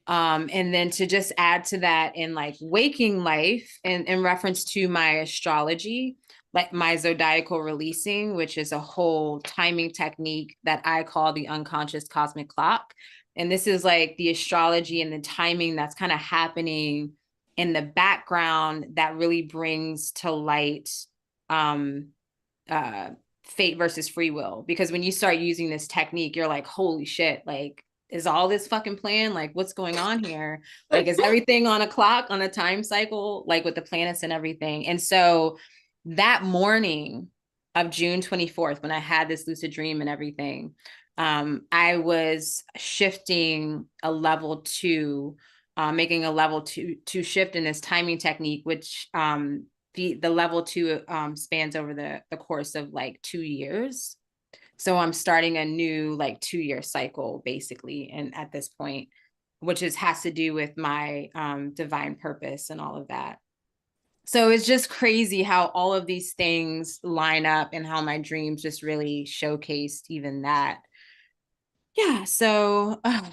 And then to just add to that in like waking life and in reference to my astrology, like my zodiacal releasing, which is a whole timing technique that I call the unconscious cosmic clock. And this is like the astrology and the timing that's kind of happening in the background that really brings to light um uh fate versus free will, because when you start using this technique you're like, holy shit, like is all this fucking plan, like what's going on here, like is everything on a clock, on a time cycle, like with the planets and everything. And so that morning of June 24th, when I had this lucid dream and everything, I was shifting a level two, making a level two shift in this timing technique, which the level two spans over the course of like 2 years. So I'm starting a new like 2 year cycle basically, and at this point, which is has to do with my divine purpose and all of that. So it's just crazy how all of these things line up and how my dreams just really showcased even that. Yeah. So I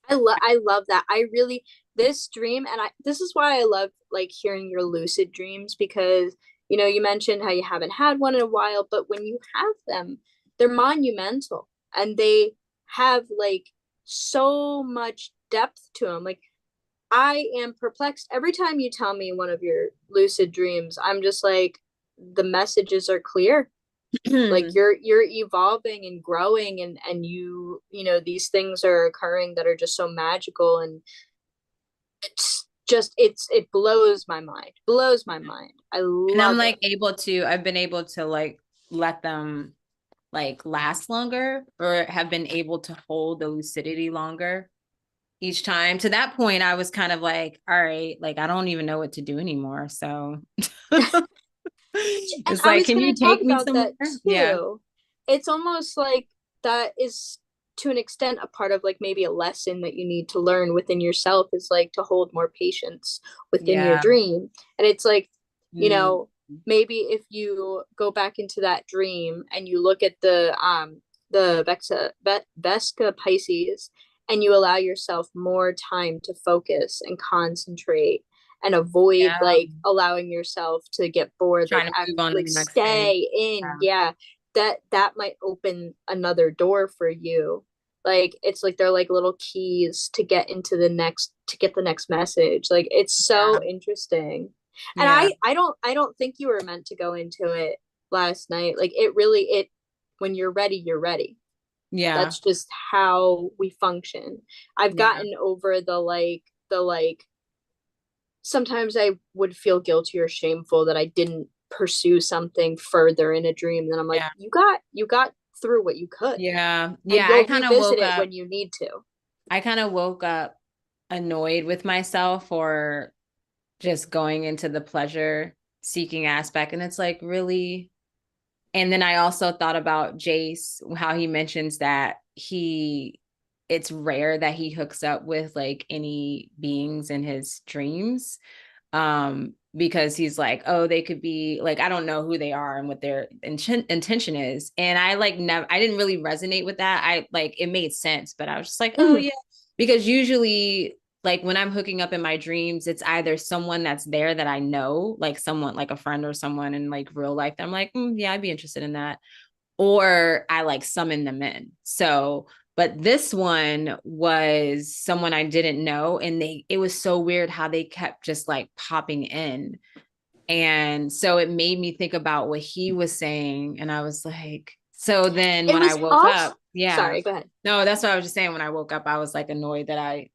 love that. I really this dream, and I this is why I love like hearing your lucid dreams, because you mentioned how you haven't had one in a while, but when you have them, they're monumental and they have like so much depth to them. Like I am perplexed every time you tell me one of your lucid dreams. I'm just like, the messages are clear. Like you're evolving and growing, and these things are occurring that are just so magical, and it blows my mind. I and I'm love like it. I've been able to like let them like last longer, or have been able to hold the lucidity longer each time. To that point, I was kind of like, all right, like I don't even know what to do anymore. So And it's I like, was can going you to talk take me about somewhere? that Yeah. too. It's almost like that is to an extent a part of like maybe a lesson that you need to learn within yourself, is like to hold more patience within your Yeah. dream. And it's like, you Mm, know, maybe if you go back into that dream and you look at the Vesca Pisces, and you allow yourself more time to focus and concentrate and avoid yeah. like allowing yourself to get bored, like Trying to act, move on to like the next thing. stay in. Yeah. Yeah, that might open another door for you. Like it's like they're like little keys to get into the next message. Like it's so Yeah. interesting. And Yeah. I don't think you were meant to go into it last night. Like it really, it when you're ready, you're ready. Yeah. That's just how we function. I've Yeah. gotten over the sometimes I would feel guilty or shameful that I didn't pursue something further in a dream. Then I'm like, Yeah. you got through what you could, Yeah. and Yeah. you'll revisit it when you need to. I kind of woke up annoyed with myself for just going into the pleasure seeking aspect. And it's like, really? And then I also thought about Jace, how he mentions that it's rare that he hooks up with like any beings in his dreams. Because he's like, oh, they could be like, I don't know who they are and what their intention is. And I like never, I didn't really resonate with that. I like, it made sense, but I was just like, oh Mhm. yeah, because usually like when I'm hooking up in my dreams, it's either someone that's there that I know, like someone like a friend or someone in like real life that I'm like, yeah, I'd be interested in that, or I like summon them in. So, but this one was someone I didn't know, and it was so weird how they kept just like popping in. And so it made me think about what he was saying. And I was like, so then It when I was woke also, up, yeah, sorry, go ahead. no, that's what I was just saying. When I woke up, I was like annoyed that I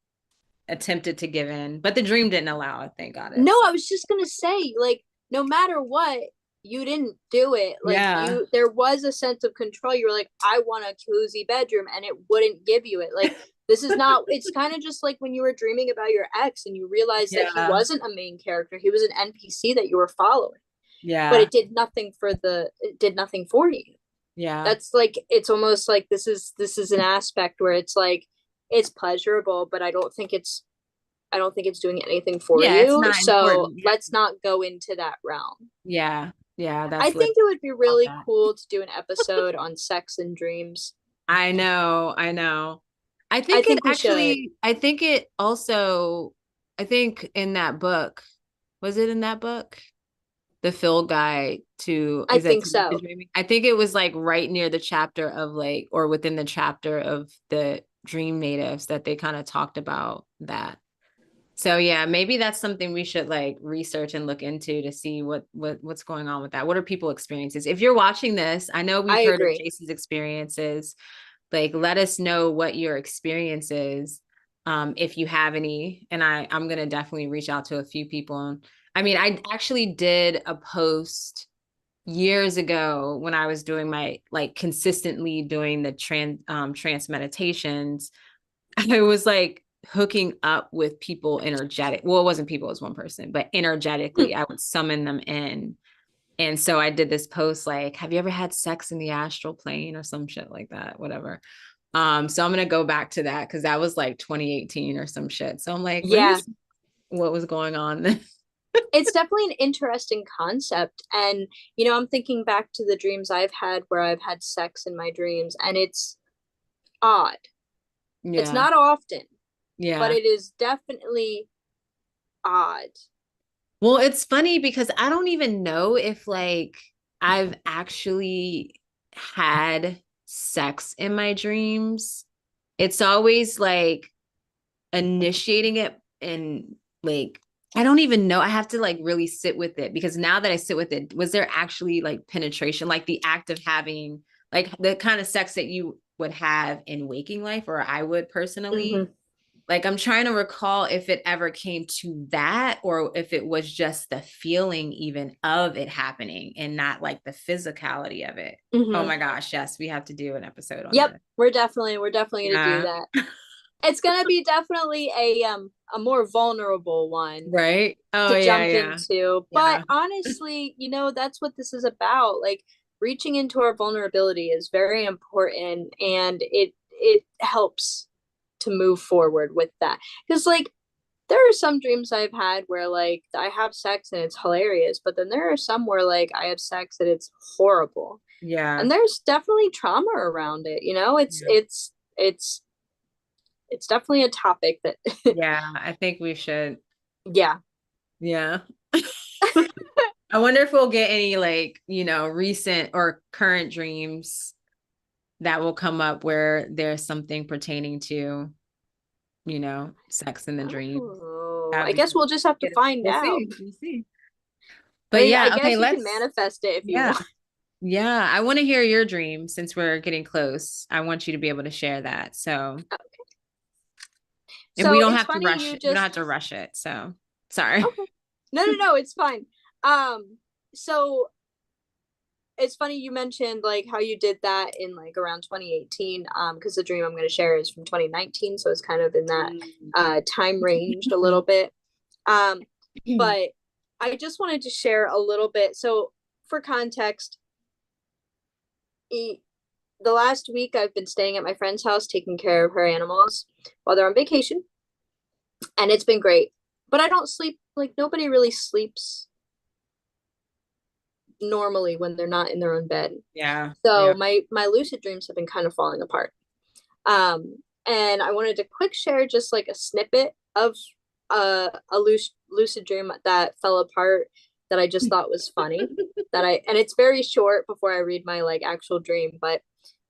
attempted to give in, but the dream didn't allow it. Thank God it. No, So, I was just gonna say, like, no matter what, you didn't do it. Like yeah. there was a sense of control. You were like, I want a cozy bedroom, and it wouldn't give you it. Like, this is not, it's kind of just like when you were dreaming about your ex and you realized that he Yeah. wasn't a main character, he was an NPC that you were following. But Yeah. it did nothing for you. Yeah. That's like, it's almost like this is an aspect where it's like it's pleasurable, but I don't think it's I don't think it's doing anything for Yeah, it's you. not So important. Yeah. let's not go into that realm. Yeah. Yeah, I that's think it literally would be about really that. cool to do an episode on sex and dreams. I know, I know. I think we should. I think it also, I think in that book, was it in that book? The Phil Guide to, I is that think to Lucid so. Dreaming? I think it was like right near the chapter of like, or within the chapter of the dream natives that they kind of talked about that. So yeah, maybe that's something we should like research and look into to see what's going on with that. What are people experiences? If you're watching this, I know I we've heard of agree. Jason's experiences. Like let us know what your experience is, if you have any. And I'm gonna definitely reach out to a few people. I mean, I actually did a post years ago when I was doing my like consistently doing the trance meditations. I was like hooking up with people energetic. Well, it wasn't people, it was one person, but energetically, I would summon them in. And so I did this post like, have you ever had sex in the astral plane or some shit like that? Whatever. So I'm gonna go back to that because that was like 2018 or some shit. So I'm like, let me Yeah, see what was going on. it's definitely an interesting concept. And, I'm thinking back to the dreams I've had where I've had sex in my dreams, and it's odd. It's Yeah. not often, but Yeah. it is definitely odd. Well, it's funny because I don't even know if like I've actually had sex in my dreams. It's always like initiating it and like I don't even know. I have to like really sit with it because now that I sit with it, was there actually like penetration, like the act of having like the kind of sex that you would have in waking life or I would personally? Hmm. Like I'm trying to recall if it ever came to that or if it was just the feeling even of it happening and not like the physicality of it. Oh Hmm. my gosh, yes, we have to do an episode on Yep, this. we're definitely gonna do Yeah. that. It's gonna be definitely a more vulnerable one Right? Oh to yeah, jump yeah. into. But Yeah. honestly, that's what this is about. Like reaching into our vulnerability is very important, and it helps to move forward with that. Because like there are some dreams I've had where like I have sex and it's hilarious, but then there are some where like I have sex and it's horrible. Yeah. And there's definitely trauma around it, It's Yeah. it's definitely a topic that Yeah, I think we should. yeah. Yeah. I wonder if we'll get any like, recent or current dreams that will come up where there's something pertaining to, sex in the dream. Oh, That'd I be guess cool. we'll just have to Yeah. find We'll out. see. We'll see. I But mean, I yeah, okay, guess you can let's, manifest it if you yeah. want. Yeah. I want to hear your dream since we're getting close. I want you to be able to share that. So, and we So don't it's have to funny rush you it. We don't have just to rush it. So, sorry. okay. No, no, no, it's fine. So it's funny you mentioned like how you did that in like around 2018 because the dream I'm going to share is from 2019, so it's kind of in that time ranged a little bit. Um but I just wanted to share a little bit. So for context, the last week I've been staying at my friend's house taking care of her animals while they're on vacation, and it's been great. But I don't sleep like nobody really sleeps normally when they're not in their own bed. Yeah. So Yeah. my lucid dreams have been kind of falling apart. And I wanted to quick share just like a snippet of a lucid dream that fell apart that I just thought was funny. And it's very short before I read my like actual dream, but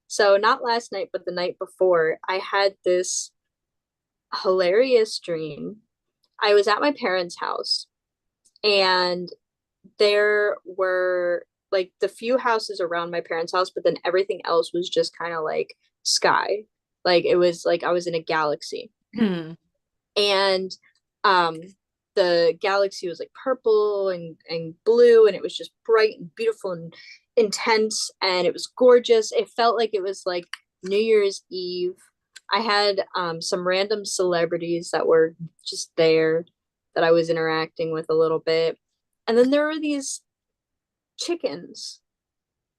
so not last night, but the night before, I had this hilarious dream. I was at my parents' house, and there were like the few houses around my parents' house, but then everything else was just kind of like sky. Like it was like I was in a galaxy. And um the galaxy was like purple and blue, and it was just bright and beautiful and intense, and it was gorgeous. It felt like it was like New Year's Eve. I had some random celebrities that were just there that I was interacting with a little bit. And then there were these chickens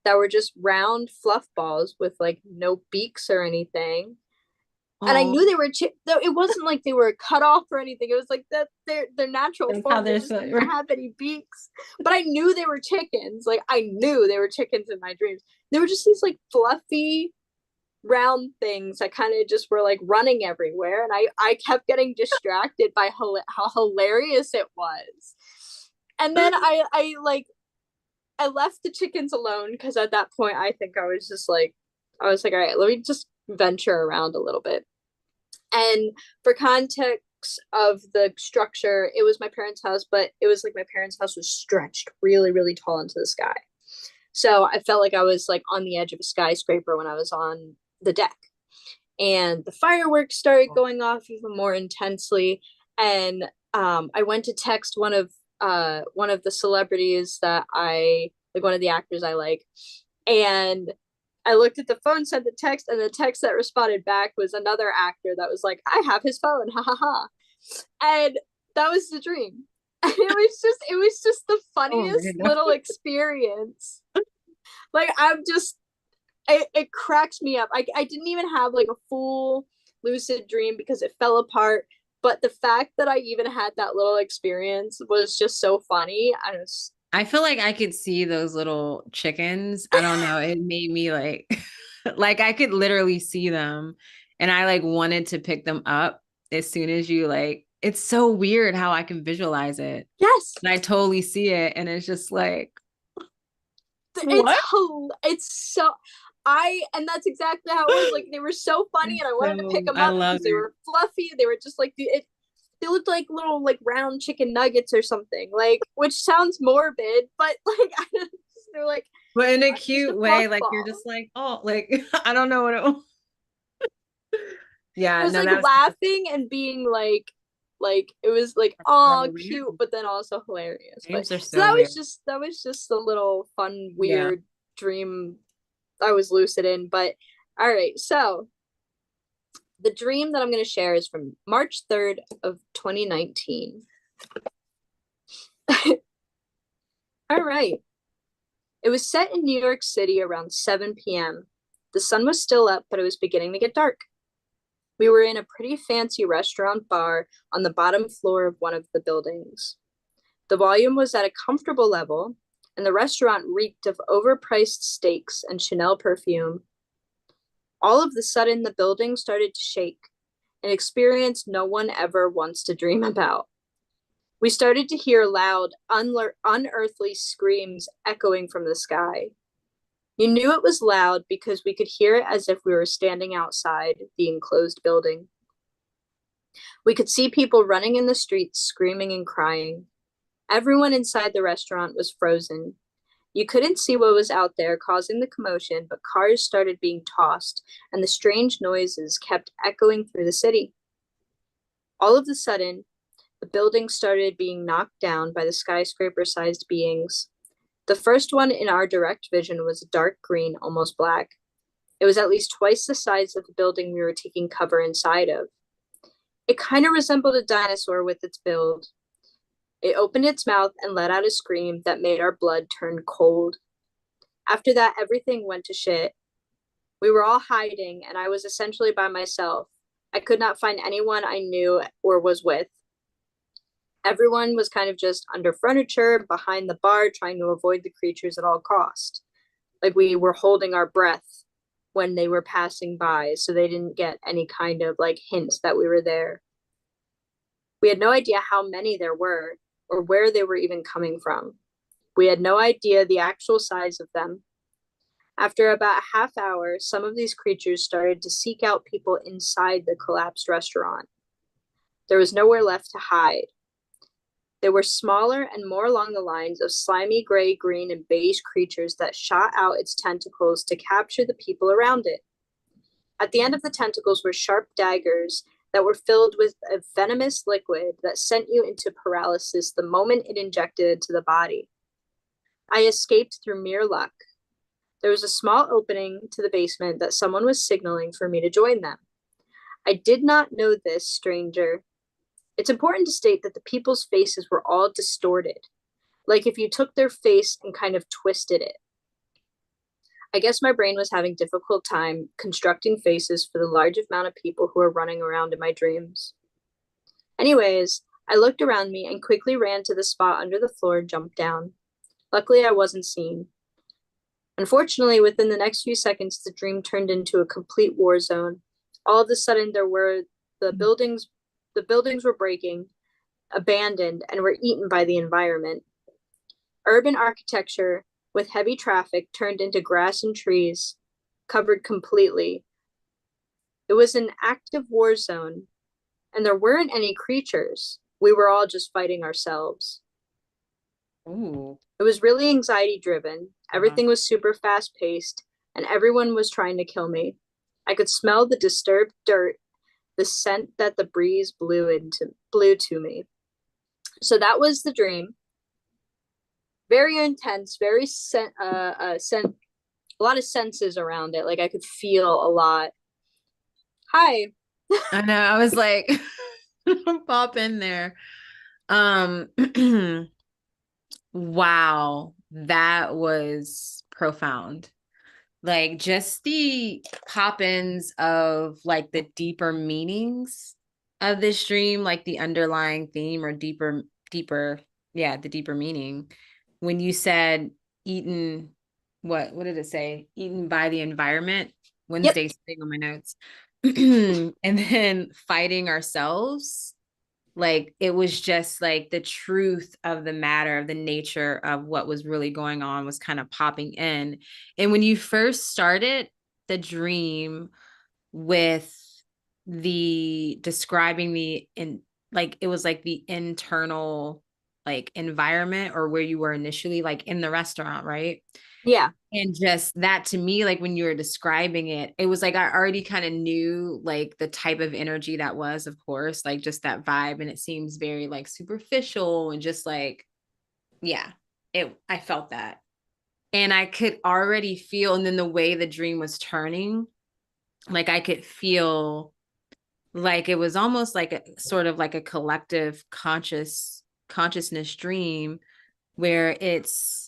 that were just round fluff balls with like no beaks or anything. And I Oh, knew they were though it wasn't like they were cut off or anything. It was like that their natural that's how form. They they're just so. didn't have any beaks. But I knew they were chickens. Like I knew they were chickens in my dreams. They were just these like fluffy round things that kind of just were like running everywhere, and I kept getting distracted by how hilarious it was. And then I left the chickens alone because at that point I think I was like, all right, let me just venture around a little bit. And for context of the structure, it was my parents' house, but it was like my parents' house was stretched really, really tall into the sky. So I felt like I was like on the edge of a skyscraper when I was on the deck. And the fireworks started going off even more intensely. And I went to text one of the celebrities that I like, one of the actors I like, and I looked at the phone, sent the text, and the text that responded back was another actor that was like, "I have his phone, ha ha ha," and that was the dream. And it was just the Oh my funniest goodness. little experience. Like it cracks me up. I didn't even have like a full lucid dream because it fell apart. But the fact that I even had that little experience was just so funny. I was I feel like I could see those little chickens. I don't know. It made me like, like I could literally see them, and I like wanted to pick them up as soon as you like. It's so weird how I can visualize it, yes, and I totally see it, and it's just like, it's what? it's so I and that's exactly how it was. Like they were so funny, and I wanted to pick So them I up love because they it. were fluffy. They were just like they looked like little like round chicken nuggets or something. Like which sounds morbid, but like they're like But in a I'm just a cute way, like you're puffball. just like, oh, like I don't know what it was. I Yeah, was no, like that's laughing and being like it was like oh probably cute, it. but then also hilarious. But Names are so so weird. that was just a little fun Yeah. weird dream I was lucid in. But all right, so the dream that I'm going to share is from March 3rd of 2019. All right. It was set in New York City around 7 p.m. The sun was still up, but it was beginning to get dark. We were in a pretty fancy restaurant bar on the bottom floor of one of the buildings. The volume was at a comfortable level, and the restaurant reeked of overpriced steaks and Chanel perfume. All of the sudden, the building started to shake, an experience no one ever wants to dream about. We started to hear loud, unearthly screams echoing from the sky. You knew it was loud because we could hear it as if we were standing outside the enclosed building. We could see people running in the streets, screaming and crying. Everyone inside the restaurant was frozen. You couldn't see what was out there causing the commotion, but cars started being tossed, and the strange noises kept echoing through the city. All of a sudden, the building started being knocked down by the skyscraper sized beings. The first one in our direct vision was dark green, almost black. It was at least twice the size of the building we were taking cover inside of. It kind of resembled a dinosaur with its build. It opened its mouth and let out a scream that made our blood turn cold. After that, everything went to shit. We were all hiding, and I was essentially by myself. I could not find anyone I knew or was with. Everyone was kind of just under furniture, behind the bar, trying to avoid the creatures at all cost. Like we were holding our breath when they were passing by, so they didn't get any kind of like hint that we were there. We had no idea how many there were or where they were even coming from. We had no idea the actual size of them. After about a half hour, some of these creatures started to seek out people inside the collapsed restaurant. There was nowhere left to hide. They were smaller and more along the lines of slimy gray, green, and beige creatures that shot out its tentacles to capture the people around it. At the end of the tentacles were sharp daggers that were filled with a venomous liquid that sent you into paralysis the moment it injected into the body. I escaped through mere luck. There was a small opening to the basement that someone was signaling for me to join them. I did not know this stranger. It's important to state that the people's faces were all distorted, like if you took their face and kind of twisted it. I guess my brain was having difficult time constructing faces for the large amount of people who were running around in my dreams. Anyways, I looked around me and quickly ran to the spot under the floor and jumped down. Luckily, I wasn't seen. Unfortunately, within the next few seconds, the dream turned into a complete war zone. All of a sudden, there were the buildings. The buildings were breaking, abandoned, and were eaten by the environment. Urban architecture with heavy traffic turned into grass and trees, covered completely. It was an active war zone, and there weren't any creatures. We were all just fighting ourselves. Ooh. It was really anxiety driven. Uh-huh. Everything was super fast paced, and everyone was trying to kill me. I could smell the disturbed dirt, the scent that the breeze blew to me. So that was the dream. Very intense, very a lot of senses around it. Like I could feel a lot. Hi. I know. I was like, pop in there. Um, wow, that was profound. Like just the pop-ins of like the deeper meanings of this dream, like the underlying theme or deeper, yeah, the deeper meaning. When you said eaten, what did it say? Eaten by the environment. Yep. Wednesday sitting on my notes. And then fighting ourselves, like it was just like the truth of the matter, of the nature of what was really going on was kind of popping in. And when you first started the dream with the describing the in like it was like the internal like environment or where you were initially like in the restaurant, right? Yeah. And just that to me, like when you were describing it, it was like I already kind of knew like the type of energy that was, of course, like just that vibe. And it seems very like superficial and just like, yeah, I felt that. And I could already feel, and then the way the dream was turning, like I could feel like it was almost like a sort of like a collective consciousness dream where it's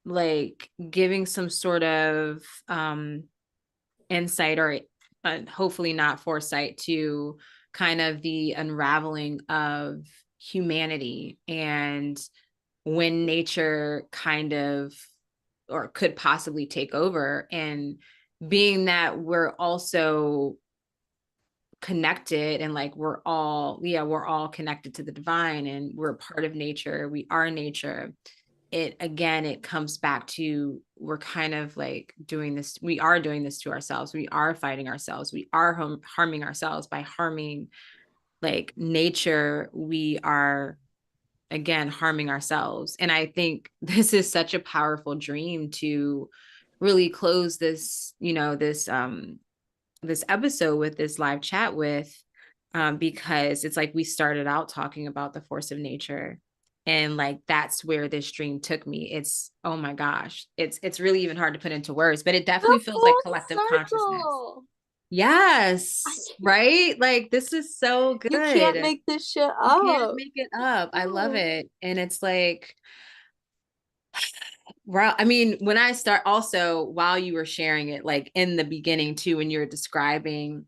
like giving some sort of insight or hopefully not foresight to kind of the unraveling of humanity and when nature kind of or could possibly take over, and being that we're also connected and like we're all connected to the divine and we're part of nature, we are nature. It again, it comes back to we're kind of like doing this, we are doing this to ourselves, we are fighting ourselves, we are harming ourselves by harming like nature, we are again harming ourselves. And I think this is such a powerful dream to really close this, this episode with, this live chat with, because it's like we started out talking about the force of nature, and like that's where this dream took me. It's, oh my gosh, it's really even hard to put into words, but it The definitely feels like full collective consciousness. circle. Yes, right, like this is so You can't good. make this shit You can't up. make it up. I love No. it. And it's like, well, I mean, when I start also while you were sharing it, like in the beginning too, when you were describing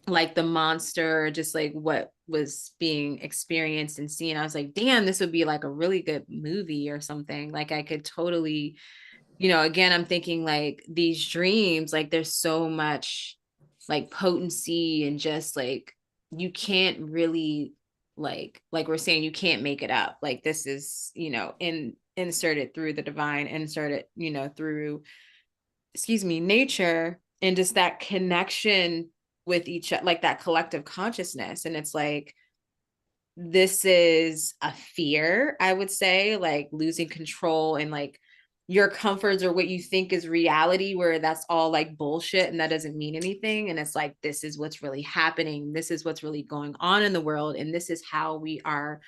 like the monster, just like what was being experienced and seen, I was like, damn, this would be like a really good movie or something. Like I could totally, again, I'm thinking like these dreams, like there's so much like potency and just like you can't really like we're saying, you can't make it up. Like this is, inserted through the divine, inserted, through, excuse me, nature, and just that connection with each, like that collective consciousness. And it's like this is a fear, I would say, like losing control and like your comforts or what you think is reality, where that's all like bullshit and that doesn't mean anything. And it's like, this is what's really happening. This is what's really going on in the world. And this is how we are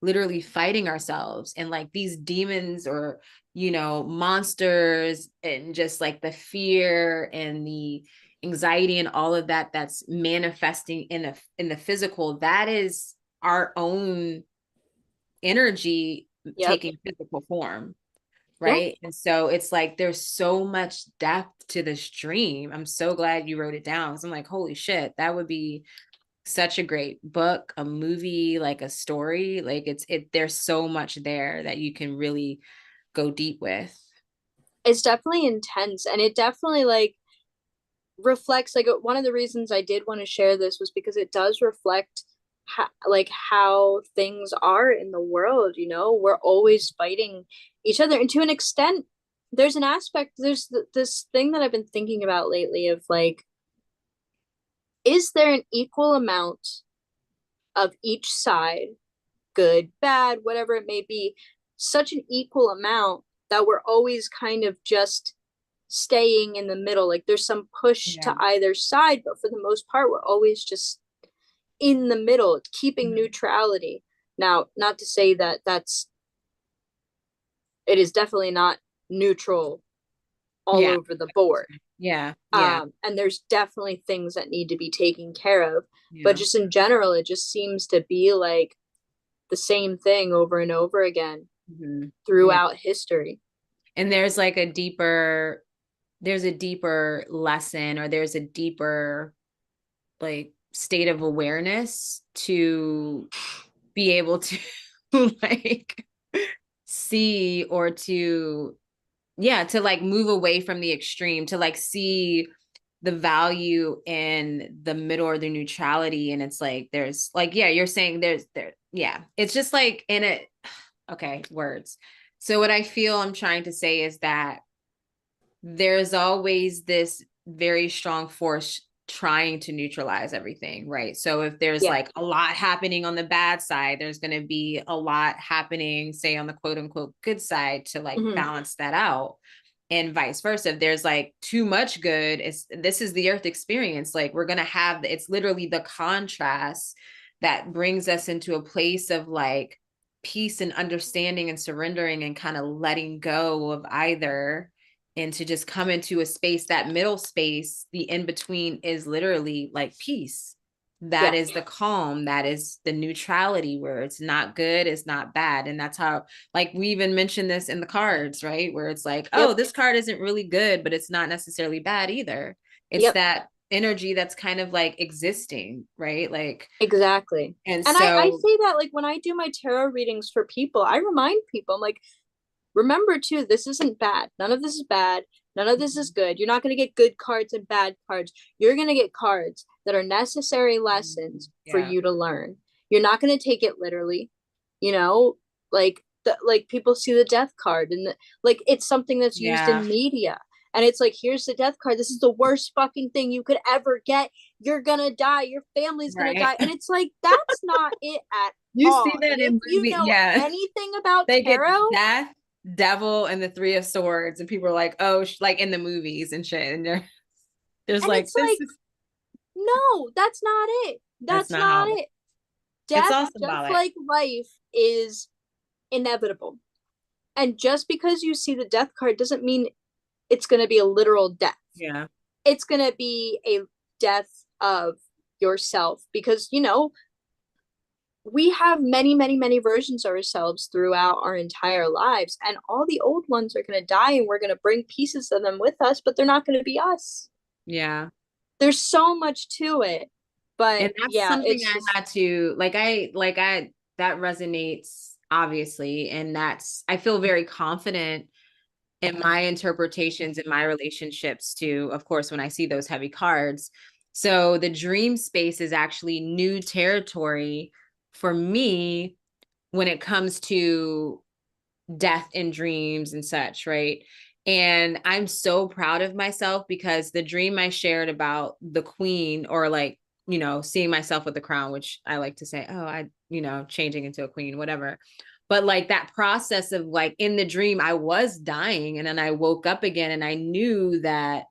literally fighting ourselves. And like these demons or, monsters and just like the fear and the anxiety and all of that that's manifesting in the physical, that is our own energy Yep. taking physical form. Yeah. right? And so it's like there's so much depth to this dream. I'm so glad you wrote it down. 'Cause I'm like, holy shit, that would be such a great book, a movie, like a story. Like there's so much there that you can really go deep with. It's definitely intense, and it definitely like reflects, like, one of the reasons I did want to share this was because it does reflect how things are in the world. We're always fighting each other, and to an extent there's an aspect, this thing that I've been thinking about lately of like, is there an equal amount of each side, good, bad, whatever it may be, such an equal amount that we're always kind of just staying in the middle. Like there's some push Yeah. to either side, but for the most part, we're always just in the middle, keeping neutrality. Now, not to say that it is definitely not neutral all Yeah. over the board. Yeah. Yeah. And there's definitely things that need to be taken care of. But Yeah. just in general, it just seems to be like the same thing over and over again Mm-hmm. Yeah. throughout history. And there's a deeper lesson, or there's a deeper like state of awareness to be able to like see, or to like move away from the extreme, to like see the value in the middle or the neutrality. And it's like there's like, yeah, you're saying it's just like in it. Okay, words. So what I feel I'm trying to say is that there's always this very strong force trying to neutralize everything, right? So if there's Yeah. like a lot happening on the bad side, there's going to be a lot happening, say, on the quote unquote good side, to like Mm-hmm. balance that out. And vice versa. If there's like too much good, this is the earth experience. Like we're going to have, it's literally the contrast that brings us into a place of like peace and understanding and surrendering and kind of letting go of either, and to just come into a space, that middle space, the in between, is literally like peace. That Yeah. is the calm, that is the neutrality, where it's not good, it's not bad. And that's how, like, we even mentioned this in the cards, right? Where it's like, oh, Yep. this card isn't really good, but it's not necessarily bad either. It's Yep. that energy that's kind of like existing, right? Like, Exactly. and And I so, say that, like, when I do my tarot readings for people, I remind people, I'm like, remember too, this isn't bad. None of this is bad. None of this is good. You're not going to get good cards and bad cards. You're going to get cards that are necessary lessons for yeah, you to learn. You're not going to take it literally. You know, like people see the death card, and like it's something that's used yeah, in media. And it's like, here's the death card. This is the worst fucking thing you could ever get. You're gonna die. Your family's gonna right. die. And it's like, that's not it at You see all. And that if in you movie, know yeah. anything about They get tarot, death, devil, and the three of swords, and people are like, "Oh, like in the movies and shit." And there's and like, it's this like, is no, that's not it. that's That's not not how it. it's Death, all just symbolic. like life, is inevitable. And just because you see the death card doesn't mean it's going to be a literal death. Yeah, It's going to be a death of yourself, because, we have many, many, many versions of ourselves throughout our entire lives. And all the old ones are going to die, and we're going to bring pieces of them with us, but they're not going to be us. yeah. There's so much to it. But And that's yeah, something it's I just, had to like, that resonates obviously, and I feel very confident in my interpretations in my relationships too, of course, when I see those heavy cards. So the dream space is actually new territory for me when it comes to death in dreams and such, right? And I'm so proud of myself, because the dream I shared about the queen, or like, seeing myself with the crown, which I like to say, oh, changing into a queen, whatever. But like that process of like, in the dream, I was dying, and then I woke up again, and I knew that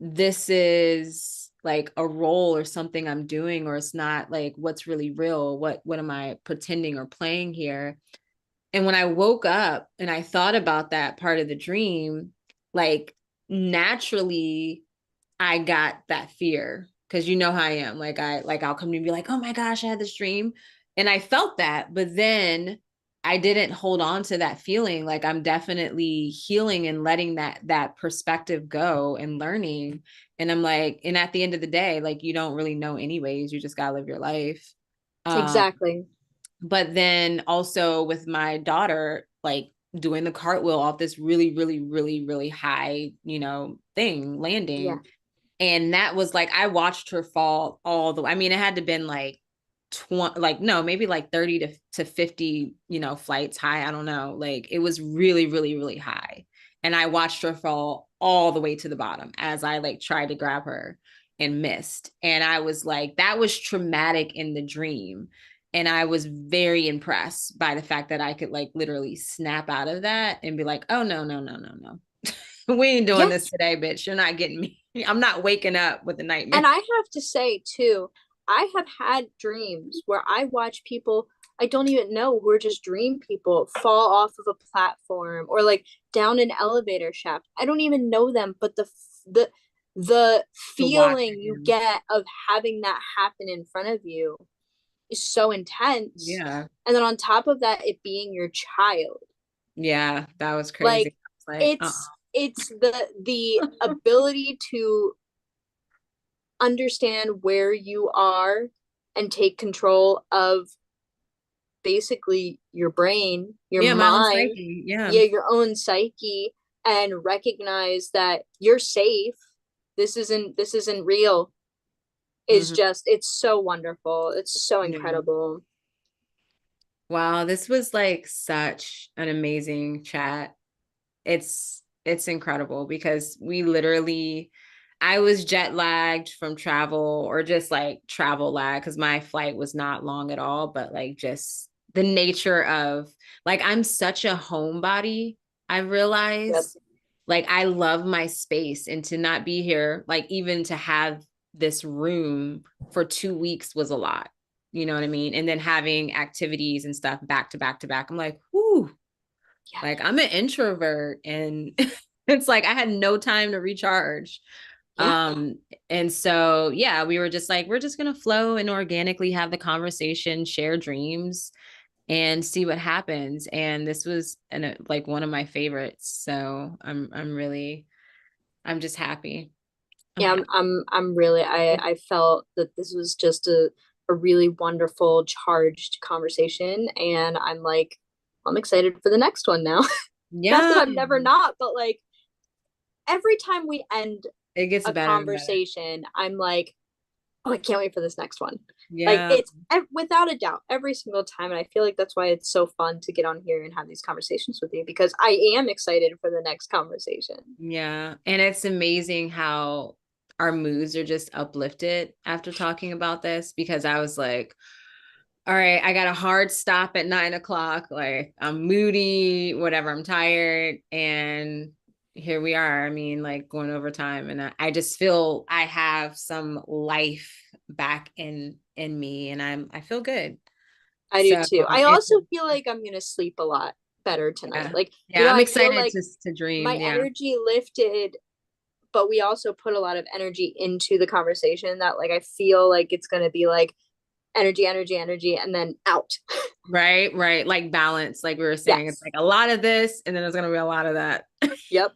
this is like a role or something I'm doing, or it's not like what's really real. What am I pretending or playing here? And when I woke up and I thought about that part of the dream, like naturally I got that fear, because you know how I am. Like I'll come to you and be like, "Oh my gosh, I had this dream." And I felt that, but then I didn't hold on to that feeling. Like I'm definitely healing and letting that perspective go and learning. And I'm like, and at the end of the day, like you don't really know anyways. You just gotta live your life. Um, Exactly. but then also with my daughter, like doing the cartwheel off this really, really, really, really high, thing, Yeah. landing. And that was like I watched her fall all the way. I mean, it had to been like 20, like no, maybe like 30 to 50, flights high. I don't know. Like it was really, really, really high. And I watched her fall all the way to the bottom as I like tried to grab her and missed. And I was like, that was traumatic in the dream. And I was very impressed by the fact that I could like literally snap out of that and be like, oh no, no, no, no, no. We ain't doing this Yes. today, bitch. You're not getting me. I'm not waking up with a And nightmare. I have to say too, I have had dreams where I watch people I don't even know who are just dream people fall off of a platform or like down an elevator shaft. I don't even know them, but the the To watch feeling you again. get of having that happen in front of you is so intense. Yeah. And then on top of that, it being your child. Yeah. That was Like crazy. I was like, it's the ability to understand where you are and take control of basically your brain, your yeah, my own mind, psyche. Yeah. yeah, your own psyche, and recognize that you're safe. This isn't real. Is Hmm. just it's so wonderful. It's so Yeah. incredible. Wow. This was like such an amazing chat. It's incredible because we literally I was jet lagged from travel or just like travel lag because my flight was not long at all, but like just the nature of like I'm such a homebody, I Yep. realized. Like I love my space and to not be here, like even to have this room for 2 weeks was a lot. You know what I mean? And then having activities and stuff back to back to back. I'm like, whoo, Yeah. like I'm an introvert and it's like I had no time to recharge. Yeah. And so yeah, we were just like, we're just gonna flow and organically have the conversation, share dreams, and see what happens. And this was like one of my favorites. So I'm just happy. I'm Yeah, happy. I'm really I felt that this was just a really wonderful charged conversation and I'm excited for the next one now. Not that Yeah, I'm never not, but like every time we end it gets a better and better. conversation, I'm like, oh, I can't wait for this next one. Like Yeah. it's without a doubt every single time, and I feel like that's why it's so fun to get on here and have these conversations with you because I am excited for the next conversation. Yeah. And it's amazing how our moods are just uplifted after talking about this because I was like, all right, I got a hard stop at 9 o'clock. Like I'm moody, whatever, I'm tired. And here we are. I mean, like going over time. And I just feel I have some life back in me and I feel good. I do So too. I it's also feel like I'm gonna sleep a lot better tonight. yeah. Like, Yeah, I'm I feel excited like to my dream. Yeah. energy lifted, but we also put a lot of energy into the conversation that like I feel like it's gonna be like energy, energy, energy, and then out. Right, right. Like balance, like we were saying. It's Yes. like a lot of this, and then there's gonna be a lot of that. Yep.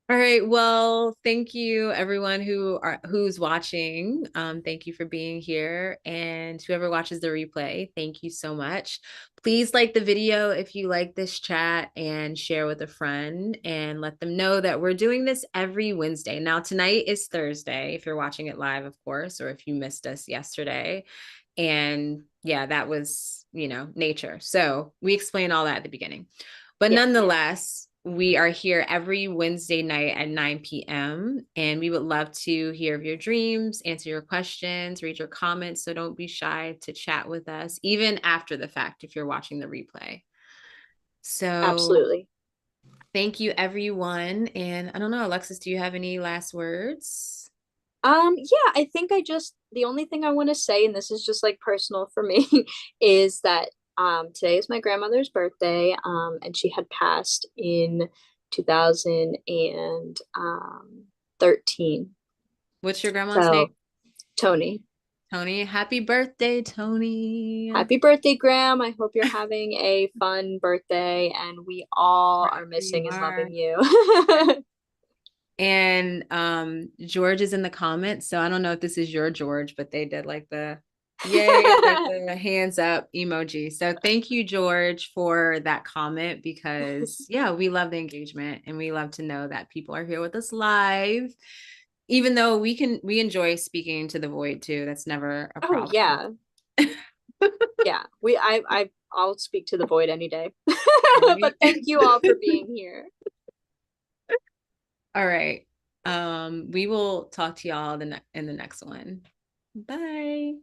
All right. Well, thank you everyone who's watching. Thank you for being here. And whoever watches the replay, thank you so much. Please like the video if you like this chat and share with a friend and let them know that we're doing this every Wednesday. Now, tonight is Thursday, if you're watching it live, of course, or if you missed us yesterday. And yeah, that was, nature. So we explain all that at the beginning. But Yeah. nonetheless, we are here every Wednesday night at 9 p.m. And we would love to hear of your dreams, answer your questions, read your comments. So don't be shy to chat with us, even after the fact, if you're watching the replay. So Absolutely. thank you, everyone. And I don't know, Alexis, do you have any last words? Yeah, I think the only thing I want to say, and this is just like personal for me, is that today is my grandmother's birthday, and she had passed in 2013. What's your grandma's name? So Tony. Tony, happy birthday, Tony. Happy birthday, Graham. I hope you're having a fun birthday, and we all are Wherever you missing and are. loving you. And George is in the comments. So I don't know if this is your George, but they did like the yay, like the hands up emoji. So thank you, George, for that comment because yeah, we love the engagement and we love to know that people are here with us live. Even though we enjoy speaking to the void too. That's never a Oh problem. yeah. Yeah. I'll speak to the void any day. Right? But thank you all for being here. All right. We will talk to y'all in the next one. Bye.